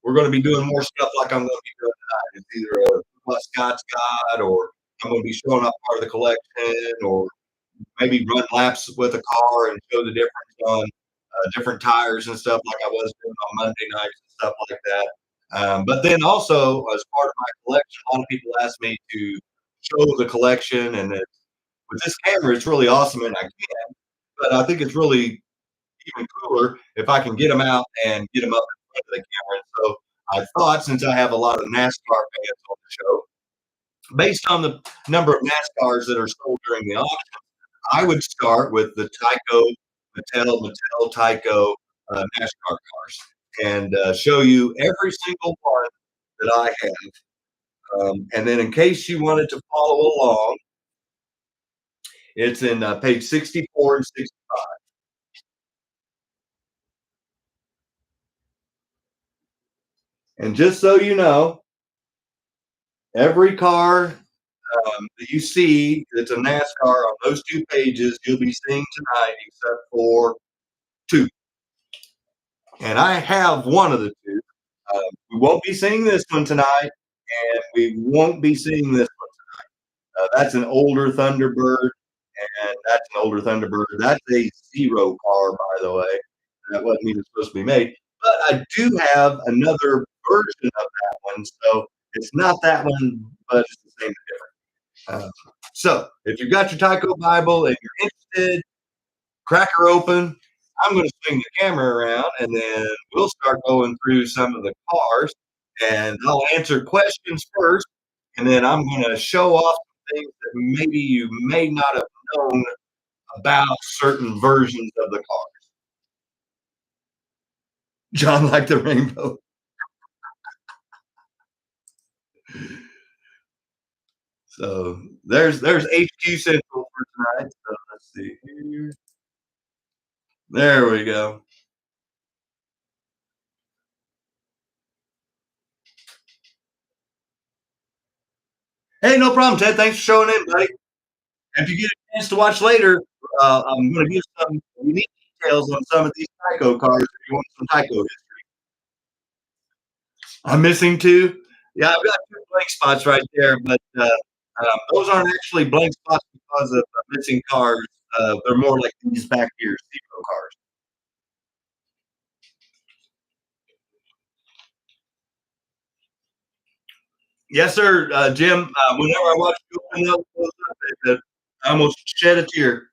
we're going to be doing more stuff like I'm going to be doing tonight. It's either what Scott's got or I'm going to be showing off part of the collection, or maybe run laps with a car and show the difference on different tires and stuff like I was doing on Monday nights and stuff like that. But then also, as part of my collection, a lot of people ask me to show the collection, and with this camera, it's really awesome, and I can. But I think it's really even cooler if I can get them out and get them up in front of the camera. And so I thought, since I have a lot of NASCAR fans on the show, based on the number of NASCARs that are sold during the auction, I would start with the TYCO, Mattel TYCO NASCAR cars, and show you every single one that I have. And then, in case you wanted to follow along, it's in page 64 and 65. And just so you know, every car that you see that's a NASCAR on those two pages, you'll be seeing tonight, except for two. And I have one of the two. We won't be seeing this one tonight, and we won't be seeing this one. That's an older Thunderbird, and that's an older Thunderbird. That's a zero car, by the way. That wasn't even supposed to be made. But I do have another version of that one, so it's not that one, but it's the same difference. So if you've got your Tyco Bible and you're interested, crack her open. I'm going to swing the camera around, and then we'll start going through some of the cars, and I'll answer questions first, and then I'm going to show off some things that maybe you may not have known about certain versions of the car. John liked the rainbow. So there's HQ Central for tonight. So let's see here. There we go. Hey, no problem, Ted. Thanks for showing in, buddy. If you get a chance to watch later, I'm going to give some unique details on some of these Tyco cars if you want some Tyco history. I'm missing two. Yeah, I've got two blank spots right there, but those aren't actually blank spots because of missing cars. They're more like these back here, zero cars. Yes, sir, Jim. Whenever I watch you open those up, I almost shed a tear.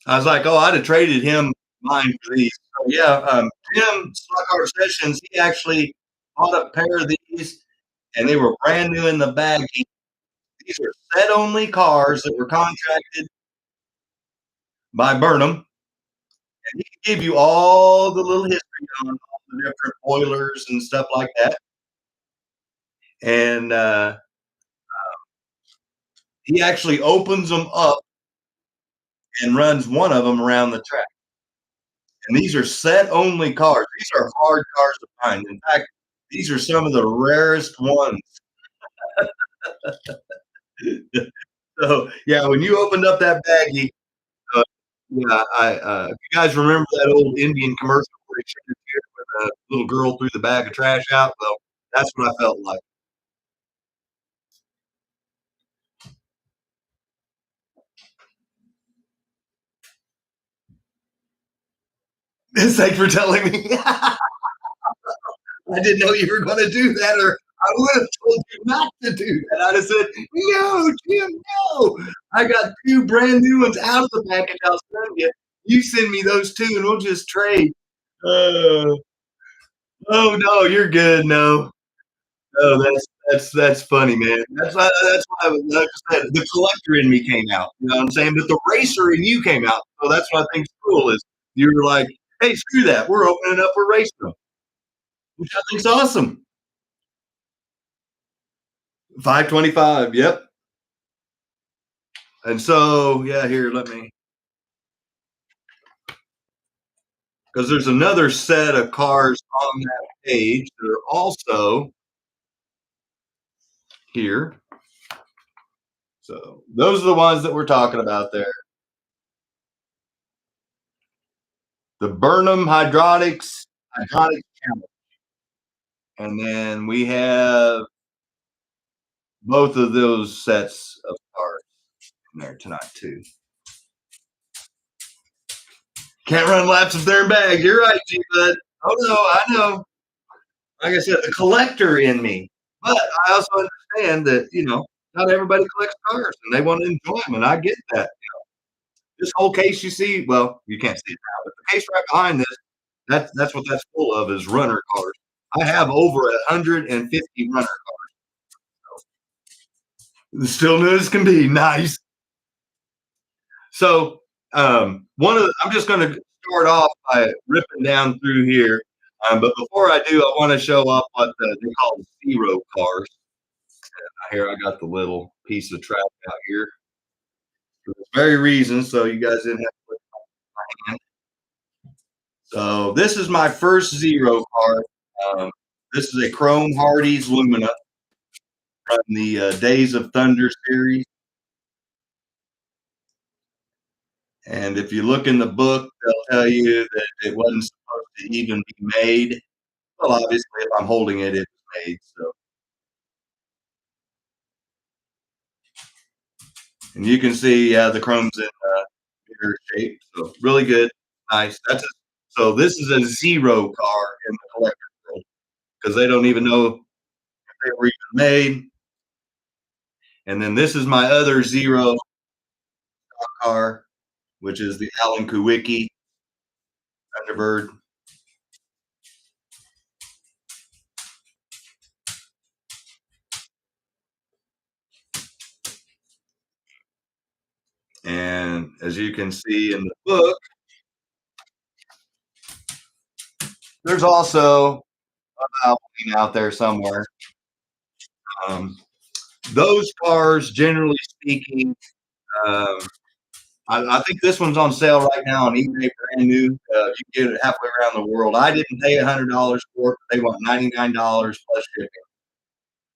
I was like, "Oh, I'd have traded him mine for these." So yeah, Jim SLOTCAR Sessions, he actually bought a pair of these, and they were brand new in the bag. These are set only cars that were contracted by Burnham, and he can give you all the little history on all the different boilers and stuff like that. And he actually opens them up and runs one of them around the track. And these are set only cars. These are hard cars to find. In fact, these are some of the rarest ones. So yeah, when you opened up that baggie, uh, yeah, if you guys remember that old Indian commercial where he shed a tear with a little girl threw the bag of trash out, well, that's what I felt like. Thanks for telling me. I didn't know you were going to do that, or I would have told you not to do that. I'd have said, "No, Jim, no. I got two brand new ones out of the package. I'll send you. You send me those two, and we'll just trade." Uh, oh no, you're good. No, no, that's funny, man. That's why like I said, the collector in me came out. You know what I'm saying? But the racer in you came out. So that's what I think's cool is you were like, "Hey, screw that. We're opening up. We're racing them," which I think's awesome. 525. Yep. And so, yeah, here, let me, because there's another set of cars on that page that are also here. So those are the ones that we're talking about there. The Burnham hydraulic channel. And then we have both of those sets of cars in there tonight too. Can't run laps if they're in bags. You're right, G Bud. Oh no, I know. Like I said, the collector in me. But I also understand that, not everybody collects cars and they want to enjoy them, and I get that. This whole case you see, well, you can't see it now, but the case right behind this, that's what that's full of is runner cars. I have over 150 runner cars. Still new as can be. Nice. So I'm just going to start off by ripping down through here. But before I do, I want to show off what they call zero cars. Here I got the little piece of track out here for this very reason, so you guys didn't have to look at my hand. So this is my first zero car. Um, this is a Chrome Hardee's Lumina from the Days of Thunder series. And if you look in the book, they'll tell you that it wasn't supposed to even be made. Well, obviously, if I'm holding it, it was made. So, and you can see, yeah, the chrome's in bigger shape. So really good, nice. So this is a zero car in the collector world because they don't even know if they were even made. And then this is my other zero car, which is the Alan Kwiecki Thunderbird. And as you can see in the book, there's also a Valvoline out there somewhere. Those cars, generally speaking, um, I think this one's on sale right now on eBay, brand new. You can get it halfway around the world. I didn't pay $100 for it. But they want $99 plus shipping.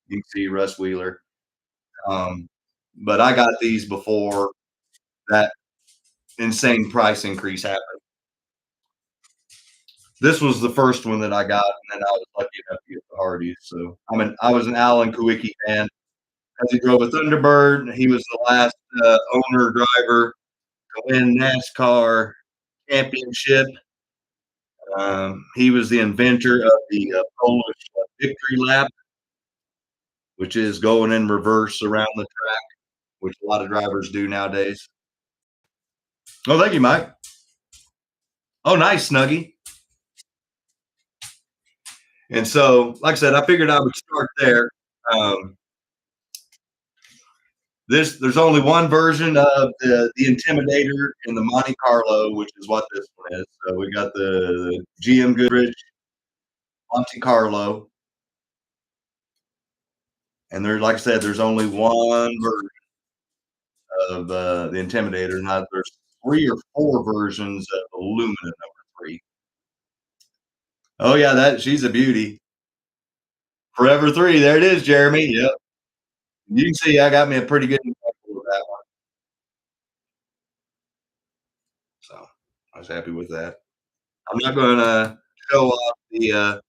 You can see Russ Wheeler. But I got these before that insane price increase happened. This was the first one that I got, and then I was lucky enough to get the Hardee's. So I was an Alan Kwiecki fan. As he drove a Thunderbird, he was the last owner driver to win NASCAR championship. He was the inventor of the Polish victory lap, which is going in reverse around the track, which a lot of drivers do nowadays. Oh, thank you, Mike. Oh, nice, Snuggie. And so, like I said, I figured I would start there. There's only one version of the Intimidator in the Monte Carlo, which is what this one is. So we got the GM Goodrich Monte Carlo, and like I said, there's only one version of the Intimidator. Now there's 3 or 4 versions of the Lumina #3. Oh yeah, she's a beauty. Forever 3, there it is, Jeremy. Yep. You can see I got me a pretty good example of that one. So I was happy with that. I'm not going to show off the.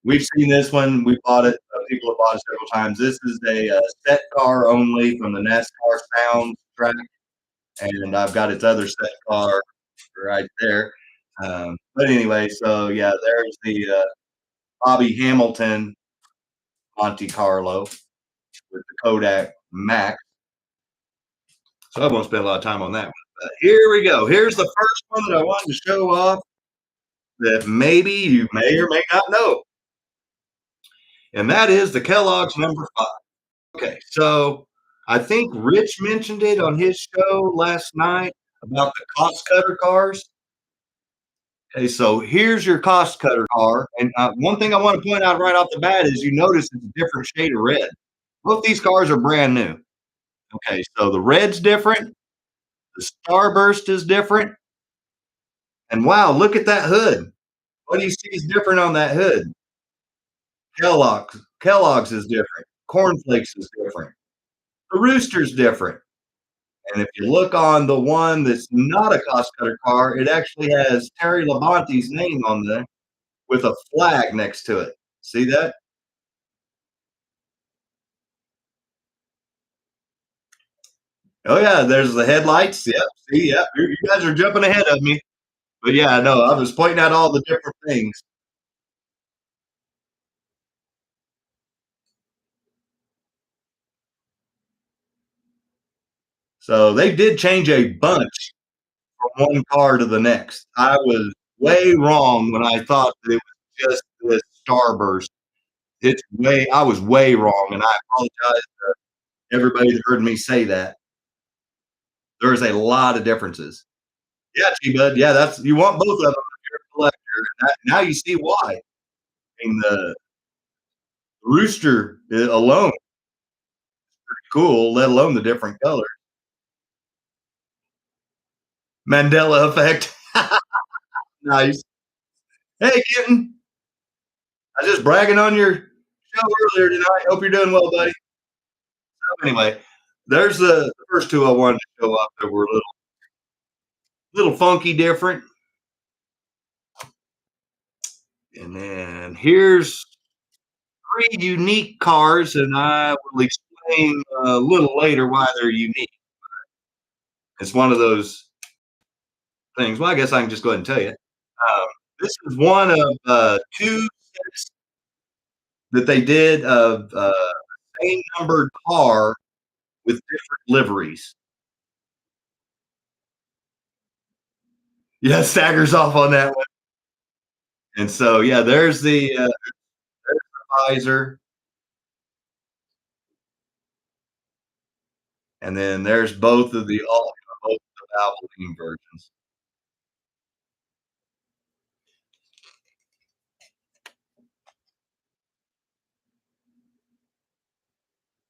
We've seen this one. We bought it. People have bought it several times. This is a set car only from the NASCAR Sound track, and I've got its other set car right there. But anyway, so yeah, there's the Bobby Hamilton Monte Carlo with the Kodak Max. So I won't spend a lot of time on that one. But here we go. Here's the first one that I wanted to show off that maybe you may or may not know. And that is the Kellogg's #5. Okay, so I think Rich mentioned it on his show last night about the cost cutter cars. Okay, so here's your cost cutter car. And one thing I want to point out right off the bat is you notice it's a different shade of red. Both these cars are brand new. Okay, so the red's different. The starburst is different. And wow, look at that hood. What do you see is different on that hood? Kellogg's is different. Cornflakes is different. The Rooster's different. And if you look on the one that's not a cost cutter car, it actually has Terry Labonte's name on there with a flag next to it. See that? Oh yeah, there's the headlights. Yep. See, yep. You guys are jumping ahead of me. But yeah, no, I was pointing out all the different things. So they did change a bunch from one car to the next. I was way wrong when I thought that it was just this starburst. I was way wrong, and I apologize to everybody that heard me say that. There's a lot of differences. Yeah, G Bud. Yeah, that's you want both of them if you're a collector. Now you see why. I mean, the Rooster alone, cool, let alone the different colors. Mandela effect. Nice. Hey, kitten. I was just bragging on your show earlier tonight. Hope you're doing well, buddy. So anyway, there's the first two I wanted to show up that were a little funky different. And then here's three unique cars, and I will explain a little later why they're unique. It's one of those things. Well, I guess I can just go ahead and tell you. Um, this is one of two sets that they did of same numbered car with different liveries. Yeah, staggers off on that one. And so, yeah, there's the visor, and then there's both of the all both of the Valvoline versions.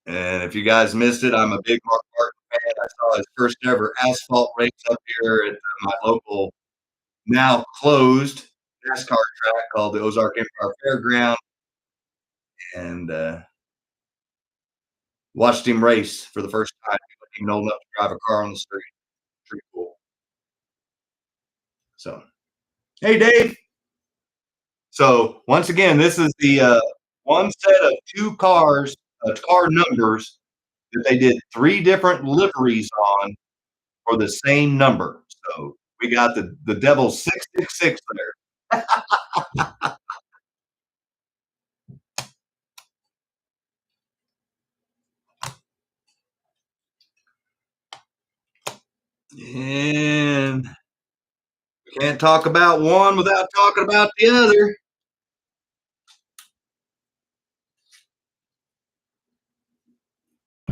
And if you guys missed it, I'm a big Mark Martin fan. I saw his first ever asphalt race up here at my local, now closed NASCAR track called the Ozark Empire Fairground, and watched him race for the first time. He wasn't even old enough to drive a car on the street. Pretty cool. So, hey, Dave. So once again, this is the one set of two cars, car numbers that they did three different liveries on for the same number. So we got the Devil's 666 there. And we can't talk about one without talking about the other.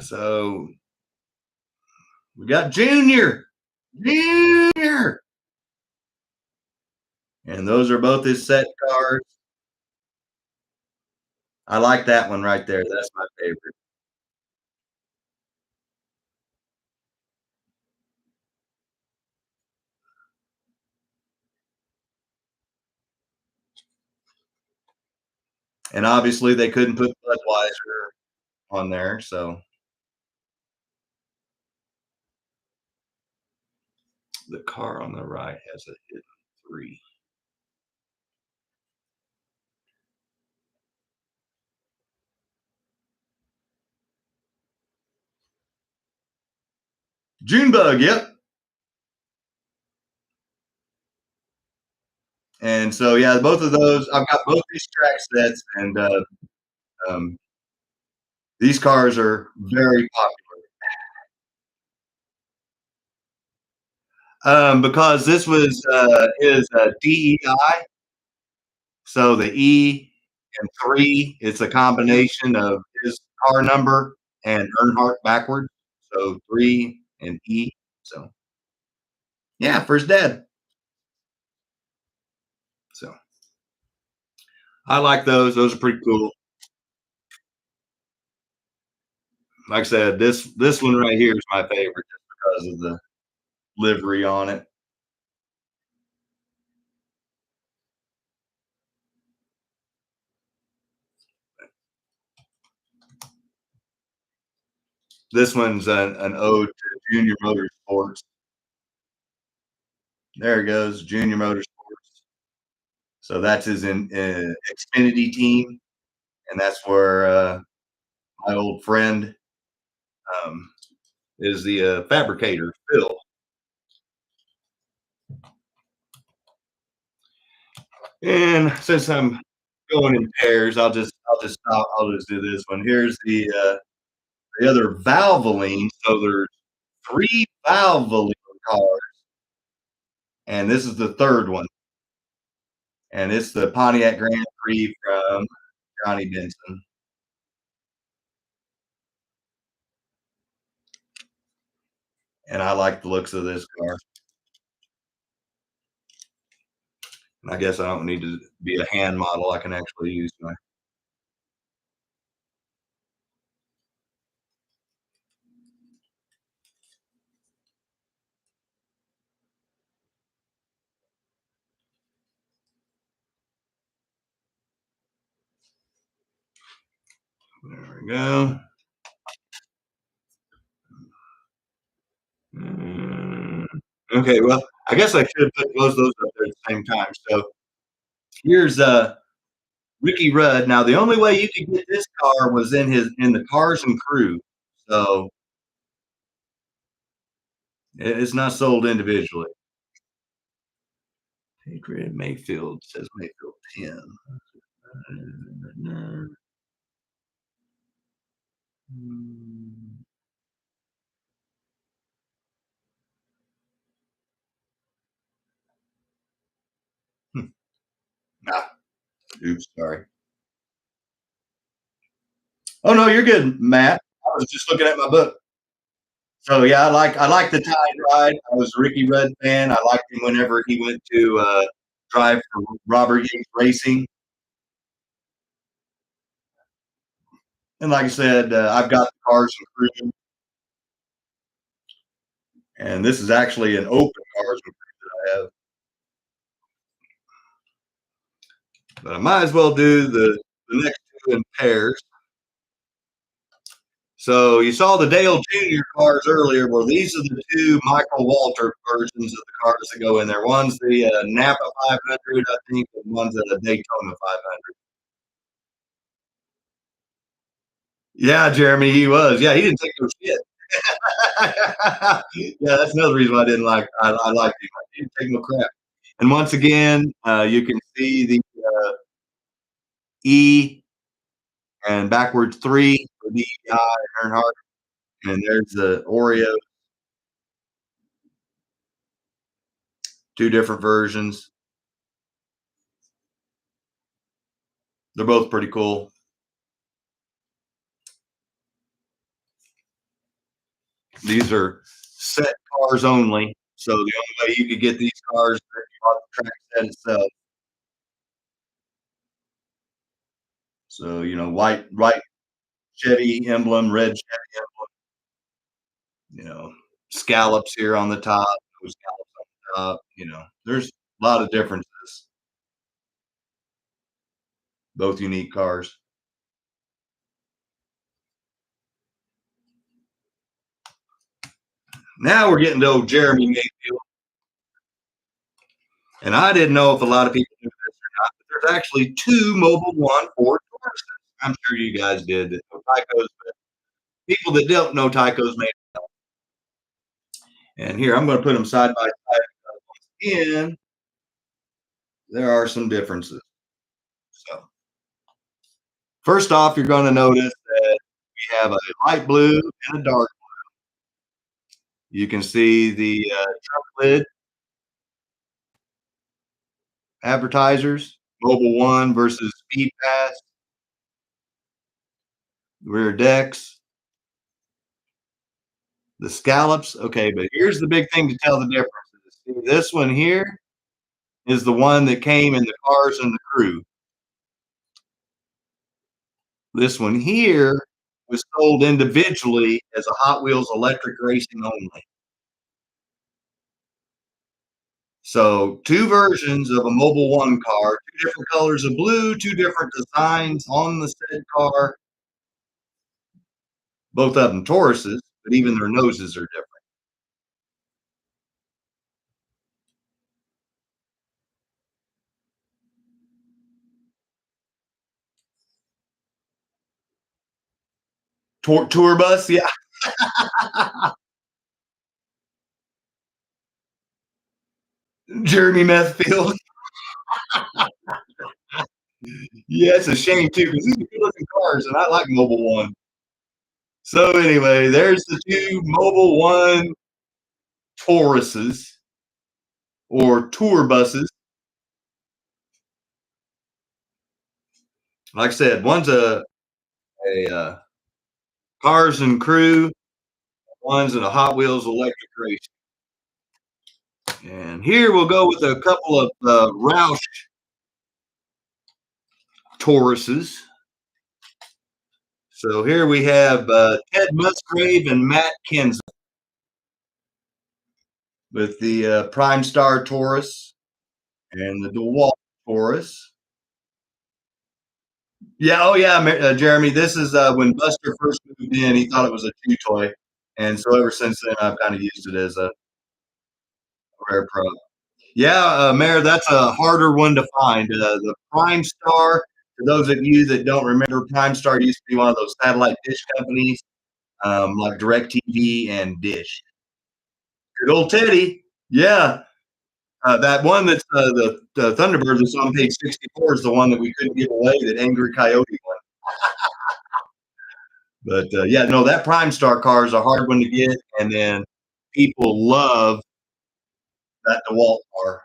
So we got Junior, and those are both his set cars. I like that one right there. That's my favorite. And obviously, they couldn't put Budweiser on there. So the car on the right has a hidden three. Junebug, yep. And so, yeah, both of those, I've got both these track sets, and um, these cars are very popular. Because this was his DEI. So the E and three, it's a combination of his car number and Earnhardt backwards. So three and E. So yeah, for his dad. So I like those. Those are pretty cool. Like I said, this one right here is my favorite just because of the livery on it. This one's an ode to Junior Motorsports. There it goes, Junior Motorsports. So that's his Xfinity team, and that's where my old friend um, is the fabricator Phil. And since I'm going in pairs, I'll just do this one. Here's the other Valvoline. So there's 3 Valvoline cars, and this is the third one. And it's the Pontiac Grand Prix from Johnny Benson. And I like the looks of this car. And I guess I don't need to be a hand model. I can actually use my. There we go. Okay, well, I guess I should have put both those up there at the same time. So here's Ricky Rudd. Now the only way you could get this car was in the Cars and Crew. So it's not sold individually. Patriot Mayfield says Mayfield 10. Ah, oops, sorry. Oh no, you're good, Matt. I was just looking at my book. So yeah, I like the Tide Ride. I was a Ricky Rudd fan. I liked him whenever he went to drive for Robert Yates Racing. And like I said, I've got the Cars and Crew, and this is actually an open Cars and Crew that I have. But I might as well do the next two in pairs. So you saw the Dale Jr. cars earlier. Well, these are the two Michael Walter versions of the cars that go in there. One's the Napa 500, I think, and one's a Daytona 500. Yeah, Jeremy, he was. Yeah, he didn't take no shit. Yeah, that's another reason why I didn't like. I liked him. He didn't take no crap. And once again, you can see the E and backwards 3 for DEI Earnhardt, and there's the Oreo, two different versions. They're both pretty cool. These are set cars only. So the only way you could get these cars is if you bought the track set itself. So, white Chevy emblem, red Chevy emblem, scallops here on the top, no scallops on the top, there's a lot of differences. Both unique cars. Now we're getting to old Jeremy Mayfield. And I didn't know if a lot of people knew this or not, but there's actually two Mobil 1 Ford Tauruses. I'm sure you guys did that know TYCOs, but people that don't know TYCOs may know. And here, I'm going to put them side by side. And there are some differences. So, first off, you're going to notice that we have a light blue and a dark blue. You can see the trunk lid advertisers, Mobil 1 versus Speed Pass, rear decks, the scallops. Okay, but here's the big thing to tell the differences. See, this one here is the one that came in the Cars and the Crew. This one here was sold individually as a Hot Wheels electric racing only. So two versions of a Mobil 1 car, two different colors of blue, two different designs on the said car. Both of them Tauruses, but even their noses are different. Tour bus, yeah. Jeremy Methfield. Yeah, it's a shame too because these are good looking cars, and I like Mobile One. So anyway, there's the two Mobile One Tauruses or tour buses. Like I said, one's a cars and crew, one's in a Hot Wheels electric race. And here we'll go with a couple of Roush Tauruses. So here we have Ted Musgrave and Matt Kenseth with the Prime Star Taurus and the DeWalt Taurus. Yeah, oh yeah, Jeremy. This is when Buster first moved in. He thought it was a chew toy, and so ever since then, I've kind of used it as a rare pro. Yeah, Mayor, that's a harder one to find. The Prime Star. For those of you that don't remember, Prime Star used to be one of those satellite dish companies, like DirecTV and Dish. Good old Teddy. Yeah. That one that's the Thunderbird that's on page 64 is the one that we couldn't give away, that Angry Coyote one. But yeah, no, that Prime Star car is a hard one to get, and then people love that DeWalt car,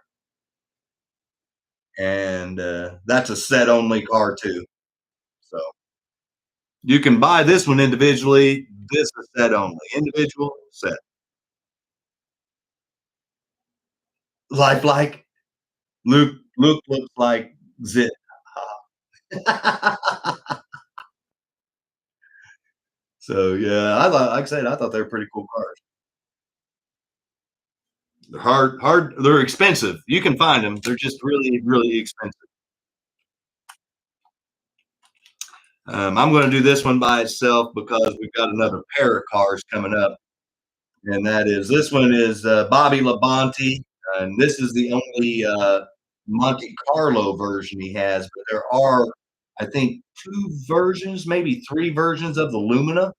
and that's a set only car too. So you can buy this one individually. This is set only, individual set. Lifelike. Luke looks like Zit. So yeah, like I said, I thought they were pretty cool cars. They're hard. They're expensive. You can find them. They're just really, really expensive. I'm going to do this one by itself because we've got another pair of cars coming up, and that is this one is Bobby Labonte, and this is the only Monte Carlo version he has. But there are, I think, two versions, maybe three versions of the Lumina.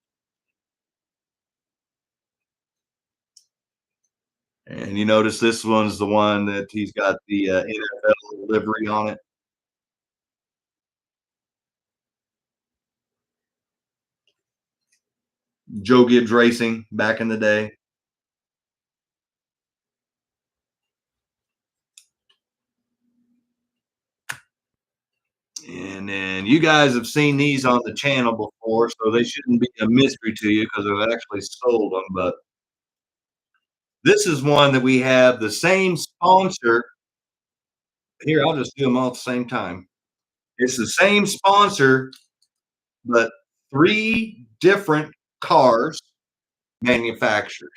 And you notice this one's the one that he's got the NFL livery on it. Joe Gibbs Racing back in the day. And then you guys have seen these on the channel before, so they shouldn't be a mystery to you because I've actually sold them. But this is one that we have the same sponsor. Here, I'll just do them all at the same time. It's the same sponsor, but three different cars manufacturers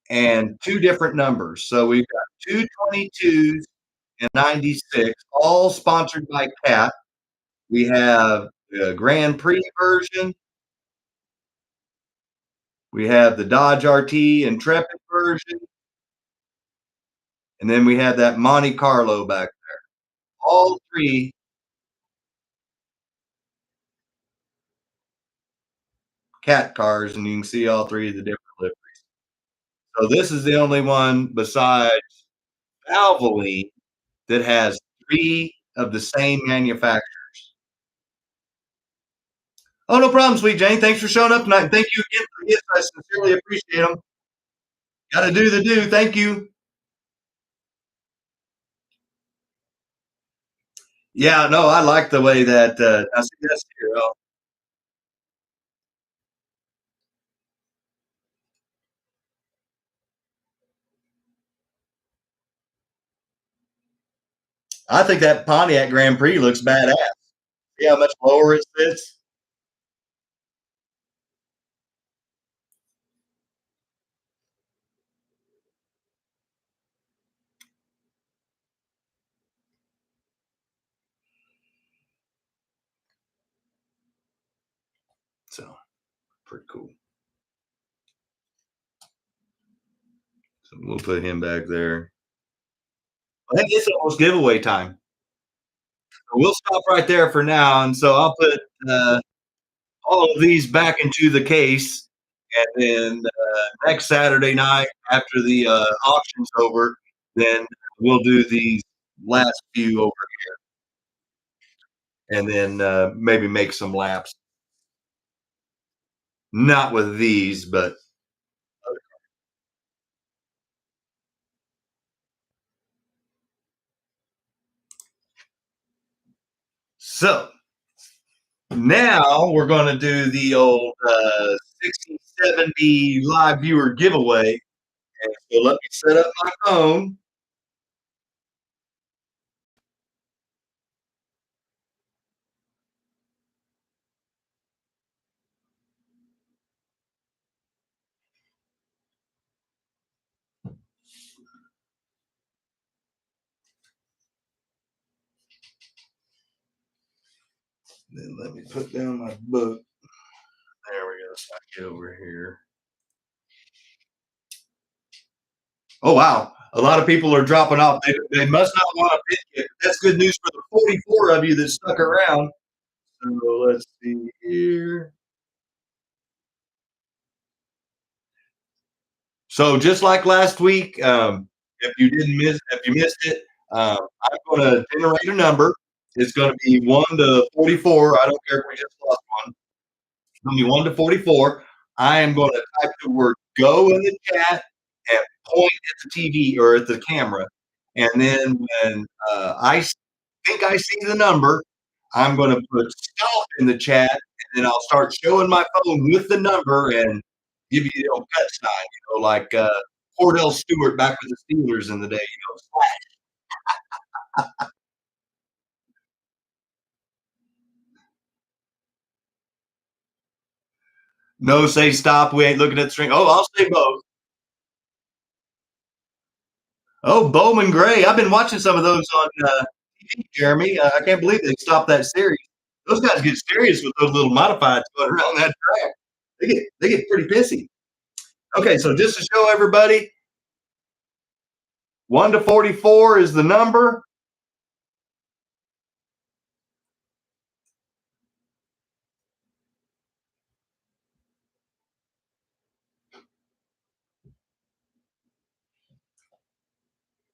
and two different numbers. So we've got 222s and 96, all sponsored by Cat. We have the Grand Prix version. We have the Dodge RT Intrepid version. And then we have that Monte Carlo back there. All three Cat cars, and you can see all three of the different liveries. So this is the only one besides Valvoline that has three of the same manufacturer. Oh, no problem, Sweet Jane. Thanks for showing up tonight. And thank you again for the gifts. I sincerely appreciate them. Got to do the do. Thank you. Yeah, no, I like the way that I see that's here. I think that Pontiac Grand Prix looks badass. See how much lower it sits? So pretty cool. So we'll put him back there. I think it's almost giveaway time. So we'll stop right there for now. And so I'll put all of these back into the case. And then next Saturday night, after the auction's over, then we'll do these last few over and then maybe make some laps. Not with these, but so now we're going to do the old 60-70 live viewer giveaway. And so let me set up my phone. Then let me put down my book. There we go. So I get over here. Oh, wow. A lot of people are dropping off. They must not want to pick it. That's good news for the 44 of you that stuck around. So let's see here. So just like last week, if you missed it, I'm going to generate a number. It's going to be 1 to 44. I don't care if we just lost one. It's going to be 1 to 44. I am going to type the word "go" in the chat and point at the TV or at the camera. And then when I think I see the number, I'm going to put "stop" in the chat, and then I'll start showing my phone with the number and give you the old cut sign, like Cordell Stewart back with the Steelers in the day. No, say stop. We ain't looking at the string. Oh, I'll say both. Oh, Bowman Gray. I've been watching some of those on TV, Jeremy. I can't believe they stopped that series. Those guys get serious with those little modifieds going around that track. They get pretty pissy. Okay, so just to show everybody, 1 to 44 is the number.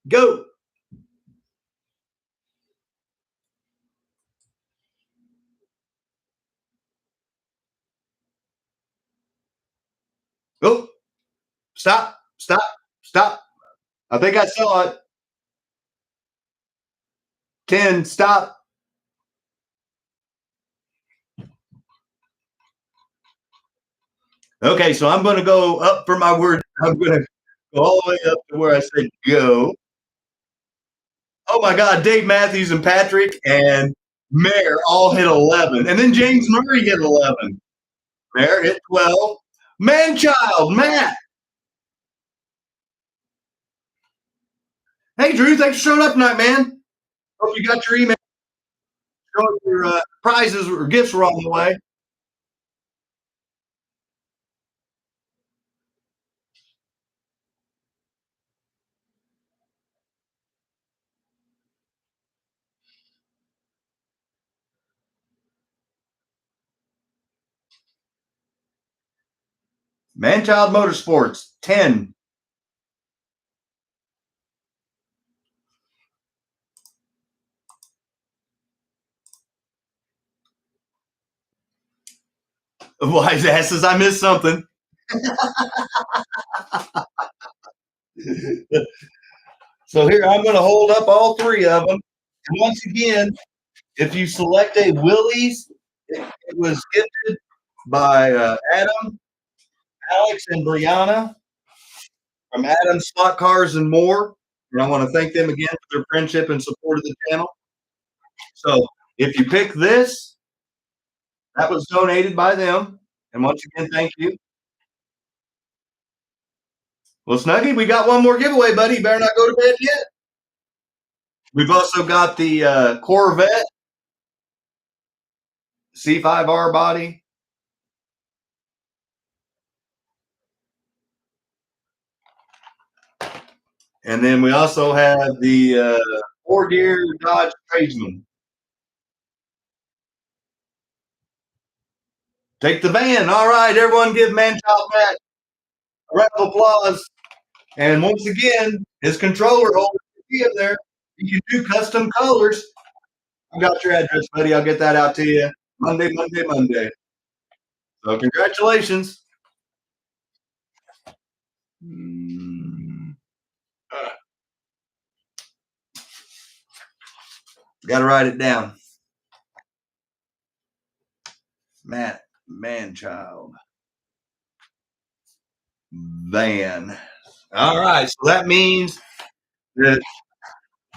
Go. Oh, stop, stop, stop. I think I saw it. 10, stop. Okay, so I'm going to go up for my word. I'm going to go all the way up to where I said go. Oh my God, Dave Matthews and Patrick and Mayor all hit 11. And then James Murray hit 11. Mayor hit 12. Manchild, Matt. Hey, Drew, thanks for showing up tonight, man. Hope you got your email. Hope your prizes or gifts were on the way. Manchild Motorsports, 10. Wise asses, I missed something. So here, I'm going to hold up all three of them. And once again, if you select a Willys, it was gifted by Adam, Alex, and Brianna from Adam SLOTCARs and MORE. And I want to thank them again for their friendship and support of the channel. So if you pick this, that was donated by them. And once again, thank you. Well, Snuggie, we got one more giveaway, buddy. You better not go to bed yet. We've also got the Corvette C5R body. And then we also have the four-gear Dodge Tradesman. Take the van. All right, everyone give Manchild Matt a round of applause. And once again, his controller holder see him there. You can do custom colors. I got your address, buddy. I'll get that out to you Monday. So congratulations. Got to write it down. Matt Manchild Van. All right, so that means that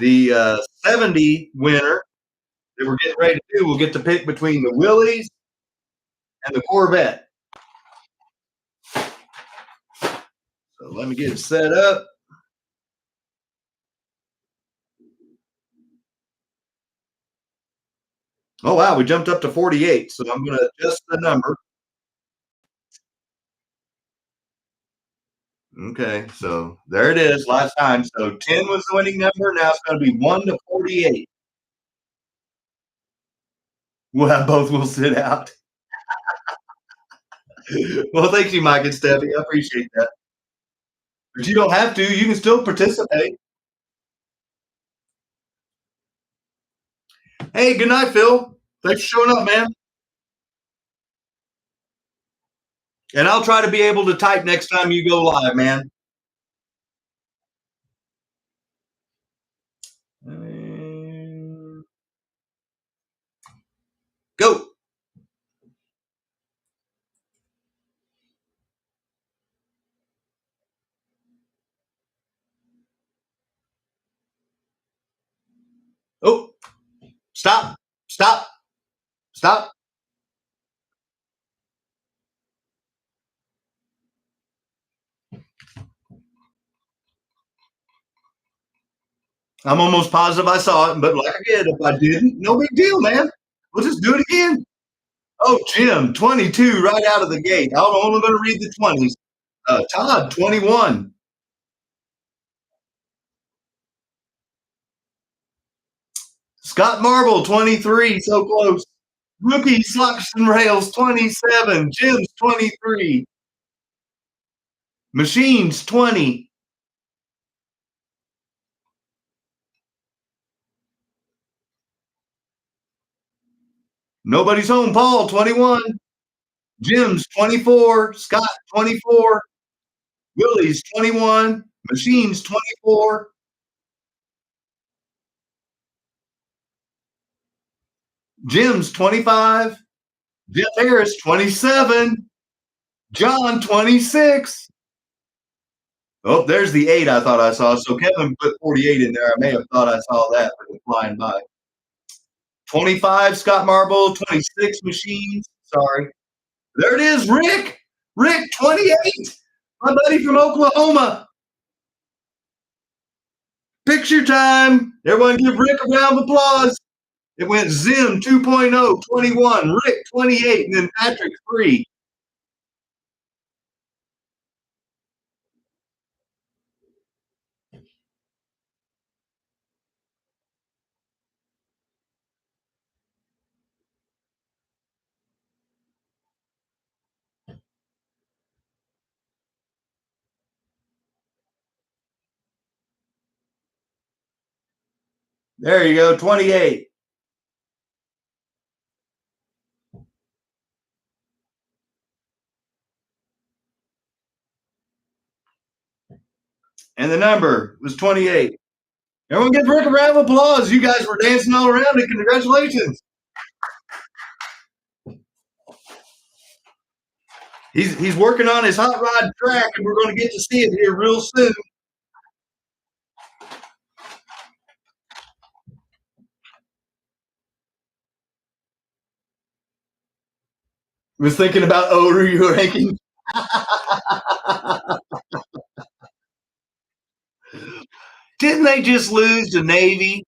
the 70 winner that we're getting ready to do will get to pick between the Willys and the Corvette. So let me get it set up. Oh, wow, we jumped up to 48, so I'm going to adjust the number. Okay, so there it is last time. So 10 was the winning number. Now it's going to be 1 to 48. We'll have both will sit out. Well, thank you, Mike and Steffi. I appreciate that. But you don't have to. You can still participate. Hey, good night, Phil. Thanks for showing up, man. And I'll try to be able to type next time you go live, man. Go. Oh, stop. I'm almost positive I saw it, but like again, if I didn't, no big deal, man. We'll just do it again. Oh, Jim, 22 right out of the gate. I'm only going to read the 20s. Todd, 21. Scott Marble, 23. So close. Rookie Slocks and Rails, 27. Jim's 23. Machines, 20. Nobody's home, Paul, 21. Jim's 24. Scott, 24. Willie's 21. Machines, 24. Jim's 25. Jeff Harris, 27. John, 26. Oh, there's the 8 I thought I saw. So Kevin put 48 in there. I may have thought I saw that, but it's flying by. 25, Scott Marble. 26, Machines. Sorry. There it is, Rick. Rick, 28. My buddy from Oklahoma. Picture time. Everyone give Rick a round of applause. It went Zim 2.0, 21. Rick, 28. And then Patrick, 3. There you go, 28. And the number was 28. Everyone give Rick a round of applause. You guys were dancing all around it. Congratulations. He's working on his hot rod track, and we're going to get to see it here real soon. Was thinking about odor you ranking. Didn't they just lose to Navy?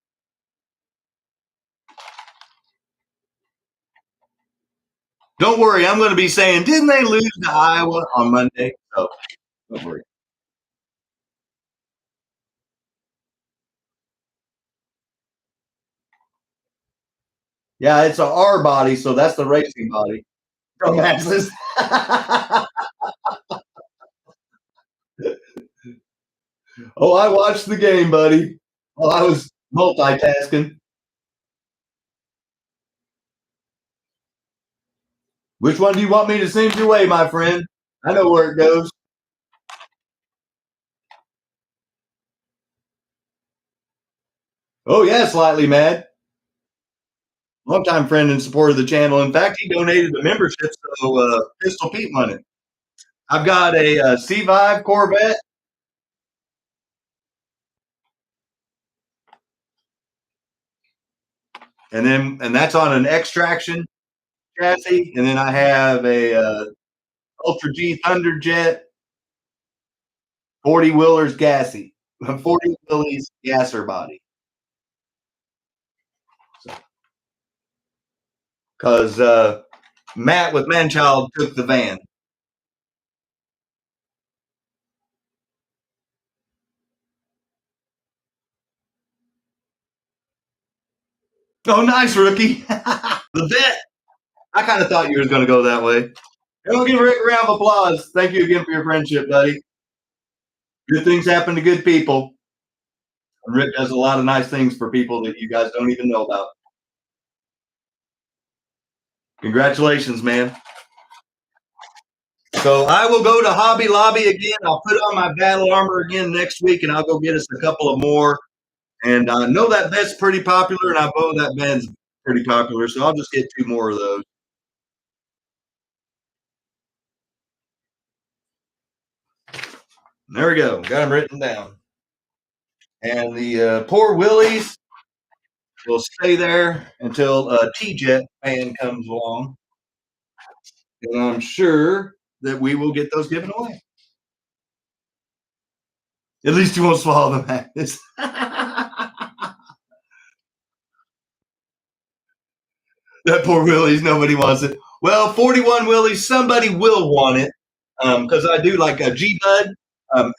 Don't worry, I'm going to be saying, didn't they lose to Iowa on Monday? So don't worry. Yeah, it's a R body, so that's the racing body. From Axis. Oh, I watched the game, buddy. Well, I was multitasking. Which one do you want me to send your way, my friend? I know where it goes. Oh, yeah, slightly mad. Longtime friend and supporter of the channel. In fact, he donated the membership, so Pistol Pete won it. I've got a C5 Corvette. And that's on an extraction chassis. And then I have a Ultra G Thunderjet 40 wheelers gassy, 40 wheelies gasser body. Because Matt with Manchild took the van. Oh, nice, rookie. The vet. I kind of thought you was going to go that way. We'll give Rick a round of applause. Thank you again for your friendship, buddy. Good things happen to good people. Rick does a lot of nice things for people that you guys don't even know about. Congratulations, man. So I will go to Hobby Lobby again. I'll put on my battle armor again next week, and I'll go get us a couple of more. And I know that vet's pretty popular, and I know that band's pretty popular, so I'll just get 2 more of those. There we go. Got them written down. And the poor Willies will stay there until a T-Jet fan comes along. And I'm sure that we will get those given away. At least you won't swallow the madness. That poor Willie's, nobody wants it. Well, 41 Willie's, somebody will want it. Because I do like a G-Bud.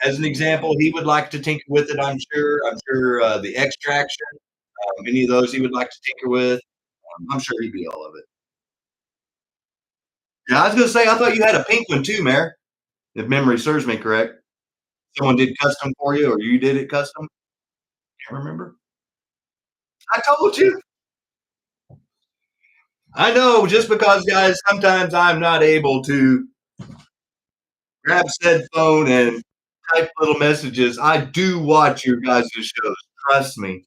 As an example, he would like to tinker with it, I'm sure. I'm sure the extraction, any of those he would like to tinker with. I'm sure he'd be all of it. Yeah, I was going to say, I thought you had a pink one too, Mayor, if memory serves me correct. Someone did custom for you, or you did it custom? Can't remember. I told you. I know, just because, guys, sometimes I'm not able to grab said phone and type little messages. I do watch your guys' shows. Trust me.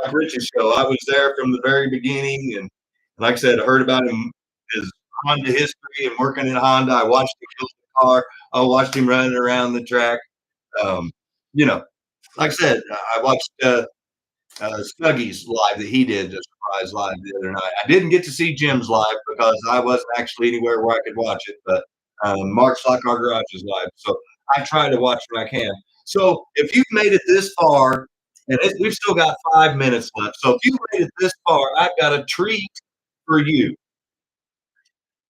Like Rich's show, I was there from the very beginning, and like I said, I heard about his Honda history and working at Honda. I watched him build the car. I watched him running around the track. You know, like I said, I watched Snuggy's live that he did, the surprise live the other night. I didn't get to see Jim's live because I wasn't actually anywhere where I could watch it, but Mark SLOTCAR Garage is live, so I try to watch when I can. So if you've made it this far, and we've still got 5 minutes left, so if you've made it this far, I've got a treat for you.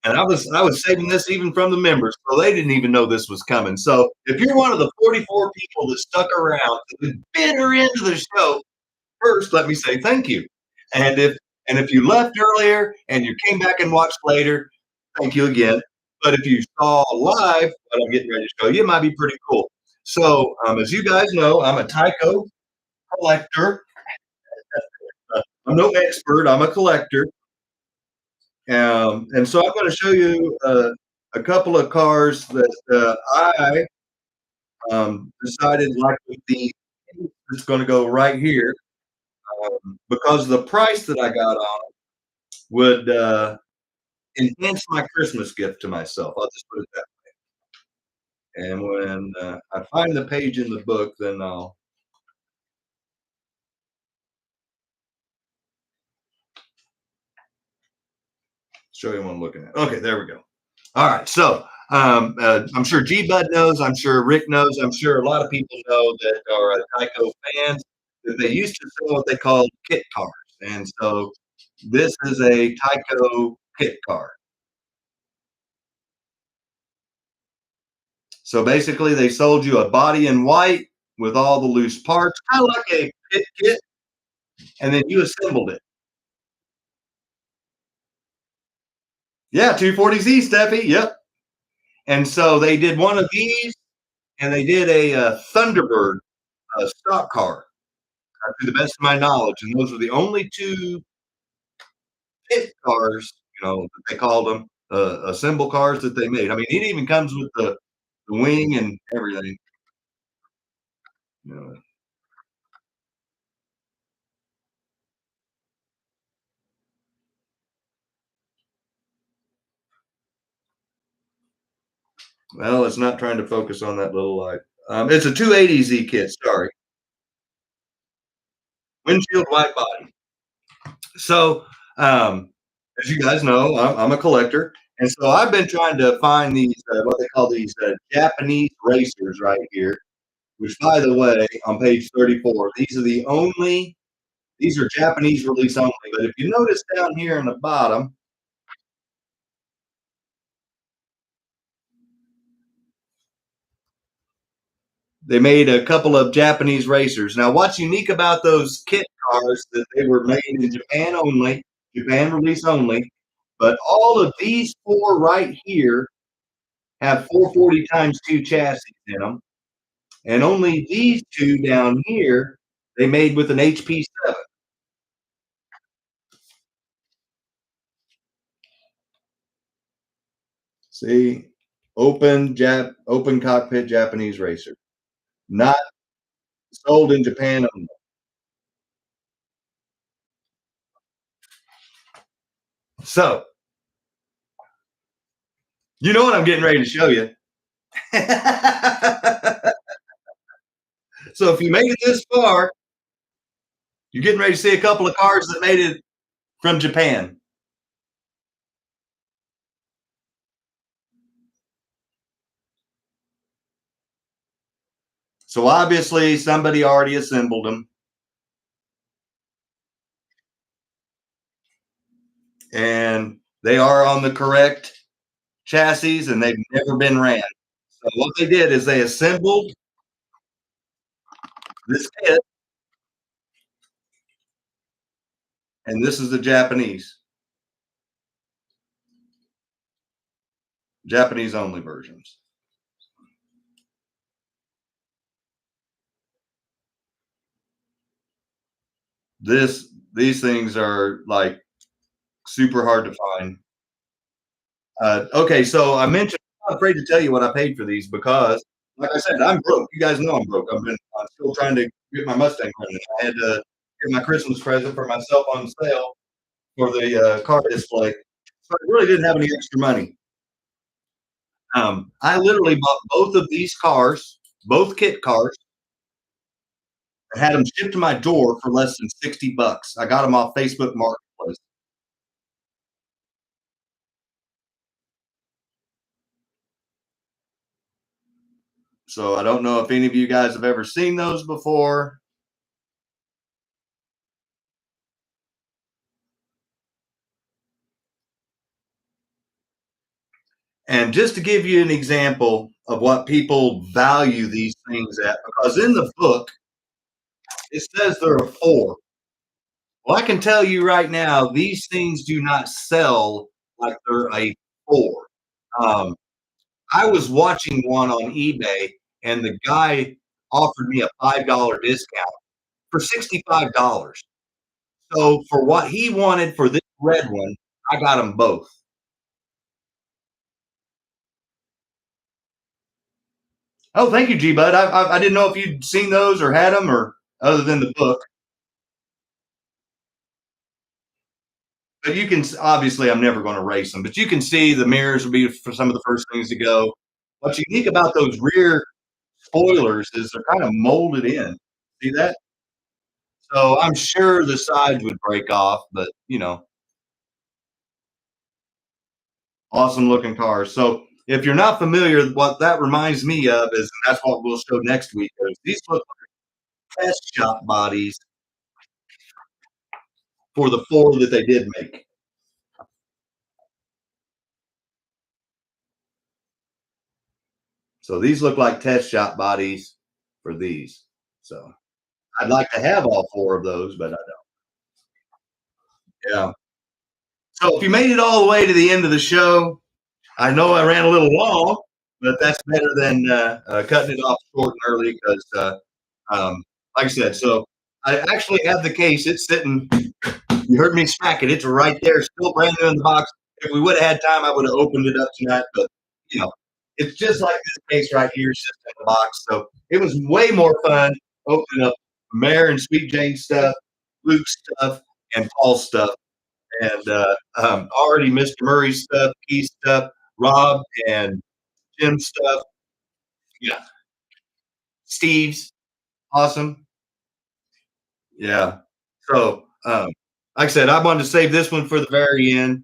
And I was saving this even from the members, so they didn't even know this was coming. So if you're one of the 44 people that stuck around to the bitter end of the show, first let me say thank you. And if you left earlier and you came back and watched later, thank you again. But if you saw live what I'm getting ready to show you, it might be pretty cool. So as you guys know, I'm a TYCO collector. I'm no expert. I'm a collector. And so I'm going to show you a couple of cars that I decided, like with the, it's going to go right here, because the price that I got on would enhance my Christmas gift to myself. I'll just put it that way. And when I find the page in the book, then I'll show you what I'm looking at. Okay, there we go. All right, so I'm sure G-Bud knows, I'm sure Rick knows, I'm sure a lot of people know that are TYCO fans that they used to sell what they called kit cars. And so this is a TYCO kit car. So basically they sold you a body in white with all the loose parts, kind of like a pit kit, and then you assembled it. Yeah, 240Z, Steffi. Yep. And so they did one of these, and they did a Thunderbird stock car. to the best of my knowledge, and those were the only two pit cars, that they called them, assemble cars that they made. I mean, it even comes with the wing and everything. You know. Well, it's not trying to focus on that little light. It's a 280Z kit. Sorry, windshield white body. So, as you guys know, I'm a collector, and so I've been trying to find these what they call these Japanese racers right here. Which, by the way, on page 34, these are Japanese release only. But if you notice down here in the bottom, they made a couple of Japanese racers. Now, what's unique about those kit cars that they were made in Japan only, Japan release only, but all of these four right here have 440 times 2 chassis in them, and only these two down here they made with an HP7. See, open cockpit Japanese racer, not sold in Japan only. So, you know what I'm getting ready to show you. So if you made it this far, you're getting ready to see a couple of cars that made it from Japan. So obviously somebody already assembled them. And they are on the correct chassis and they've never been ran. So what they did is they assembled this kit, and this is the Japanese only versions. These things are like super hard to find. Okay, so I mentioned I'm not afraid to tell you what I paid for these because, like I said, I'm broke. You guys know I'm broke. I'm still trying to get my Mustang running. I had to get my Christmas present for myself on sale for the car display, so I really didn't have any extra money. I literally bought both of these cars, both kit cars, and had them shipped to my door for less than $60. I got them off Facebook Marketplace. So I don't know if any of you guys have ever seen those before. And just to give you an example of what people value these things at, because in the book it says they're a 4. Well, I can tell you right now, these things do not sell like they're a 4. Um, I was watching one on eBay, and the guy offered me a $5 discount for $65. So for what he wanted for this red one, I got them both. Oh, thank you, G Bud. I didn't know if you'd seen those or had them, or other than the book. But you can obviously, I'm never going to race them. But you can see the mirrors will be for some of the first things to go. What's unique about those rear spoilers is they're kind of molded in. See that? So I'm sure the sides would break off, but awesome looking cars. So if you're not familiar, what that reminds me of is, and that's what we'll show next week. Is these look like test shop bodies for the 4 that they did make. So these look like test shop bodies for these. So I'd like to have all 4 of those, but I don't. Yeah. So if you made it all the way to the end of the show, I know I ran a little long, but that's better than cutting it off short and early because, like I said, so I actually have the case. It's sitting. You heard me smack it. It's right there, still brand new in the box. If we would have had time, I would have opened it up tonight. But you know, it's just like this case right here, sitting in the box. So it was way more fun opening up Mare and Sweet Jane stuff, Luke's stuff, and Paul's stuff, and already Mr. Murray's stuff, Keith's stuff, Rob and Jim's stuff. Yeah, Steve's awesome. Yeah. So, like I said, I wanted to save this one for the very end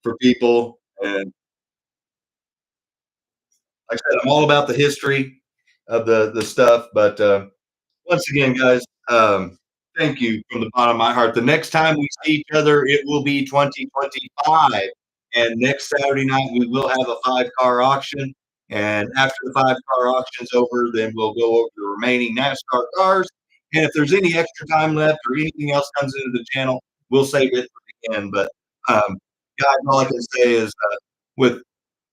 for people. And like I said, I'm all about the history of the stuff. But once again, guys, thank you from the bottom of my heart. The next time we see each other, it will be 2025. And next Saturday night, we will have a 5-car auction. And after the 5-car auction's over, then we'll go over the remaining NASCAR cars. And if there's any extra time left or anything else comes into the channel, we'll save it for the end. But guys, all I can say is with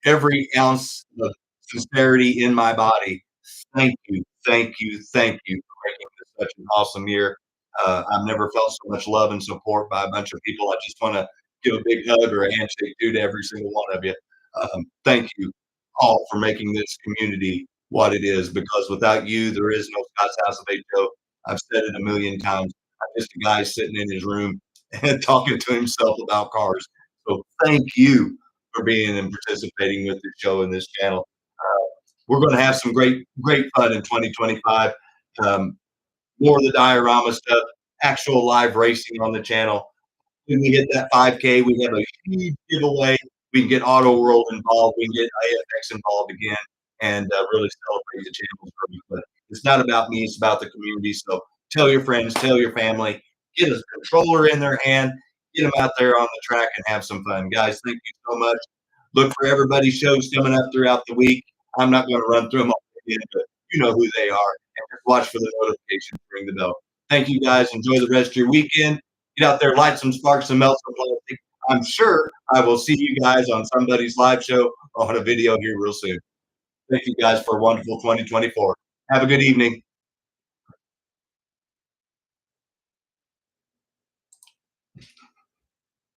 every ounce of sincerity in my body, thank you, thank you, thank you for making this such an awesome year. I've never felt so much love and support by a bunch of people. I just want to give a big hug or a handshake to every single one of you. Thank you all for making this community what it is, because without you, there is no Scott's House of HO. I've said it a million times. I'm just a guy sitting in his room and talking to himself about cars. So thank you for being and participating with this show and this channel. We're going to have some great fun in 2025. More of the diorama stuff, actual live racing on the channel. When we hit that 5K, we have a huge giveaway. We can get Auto World involved. We can get AFX involved again, and really celebrate the channel for me. But it's not about me; it's about the community. So tell your friends, tell your family, get a controller in their hand, get them out there on the track, and have some fun, guys. Thank you so much. Look for everybody's shows coming up throughout the week. I'm not going to run through them all again, but you know who they are. And just watch for the notifications, ring the bell. Thank you, guys. Enjoy the rest of your weekend. Get out there, light some sparks, and melt some plastic. I'm sure I will see you guys on somebody's live show or on a video here real soon. Thank you guys for a wonderful 2024. Have a good evening.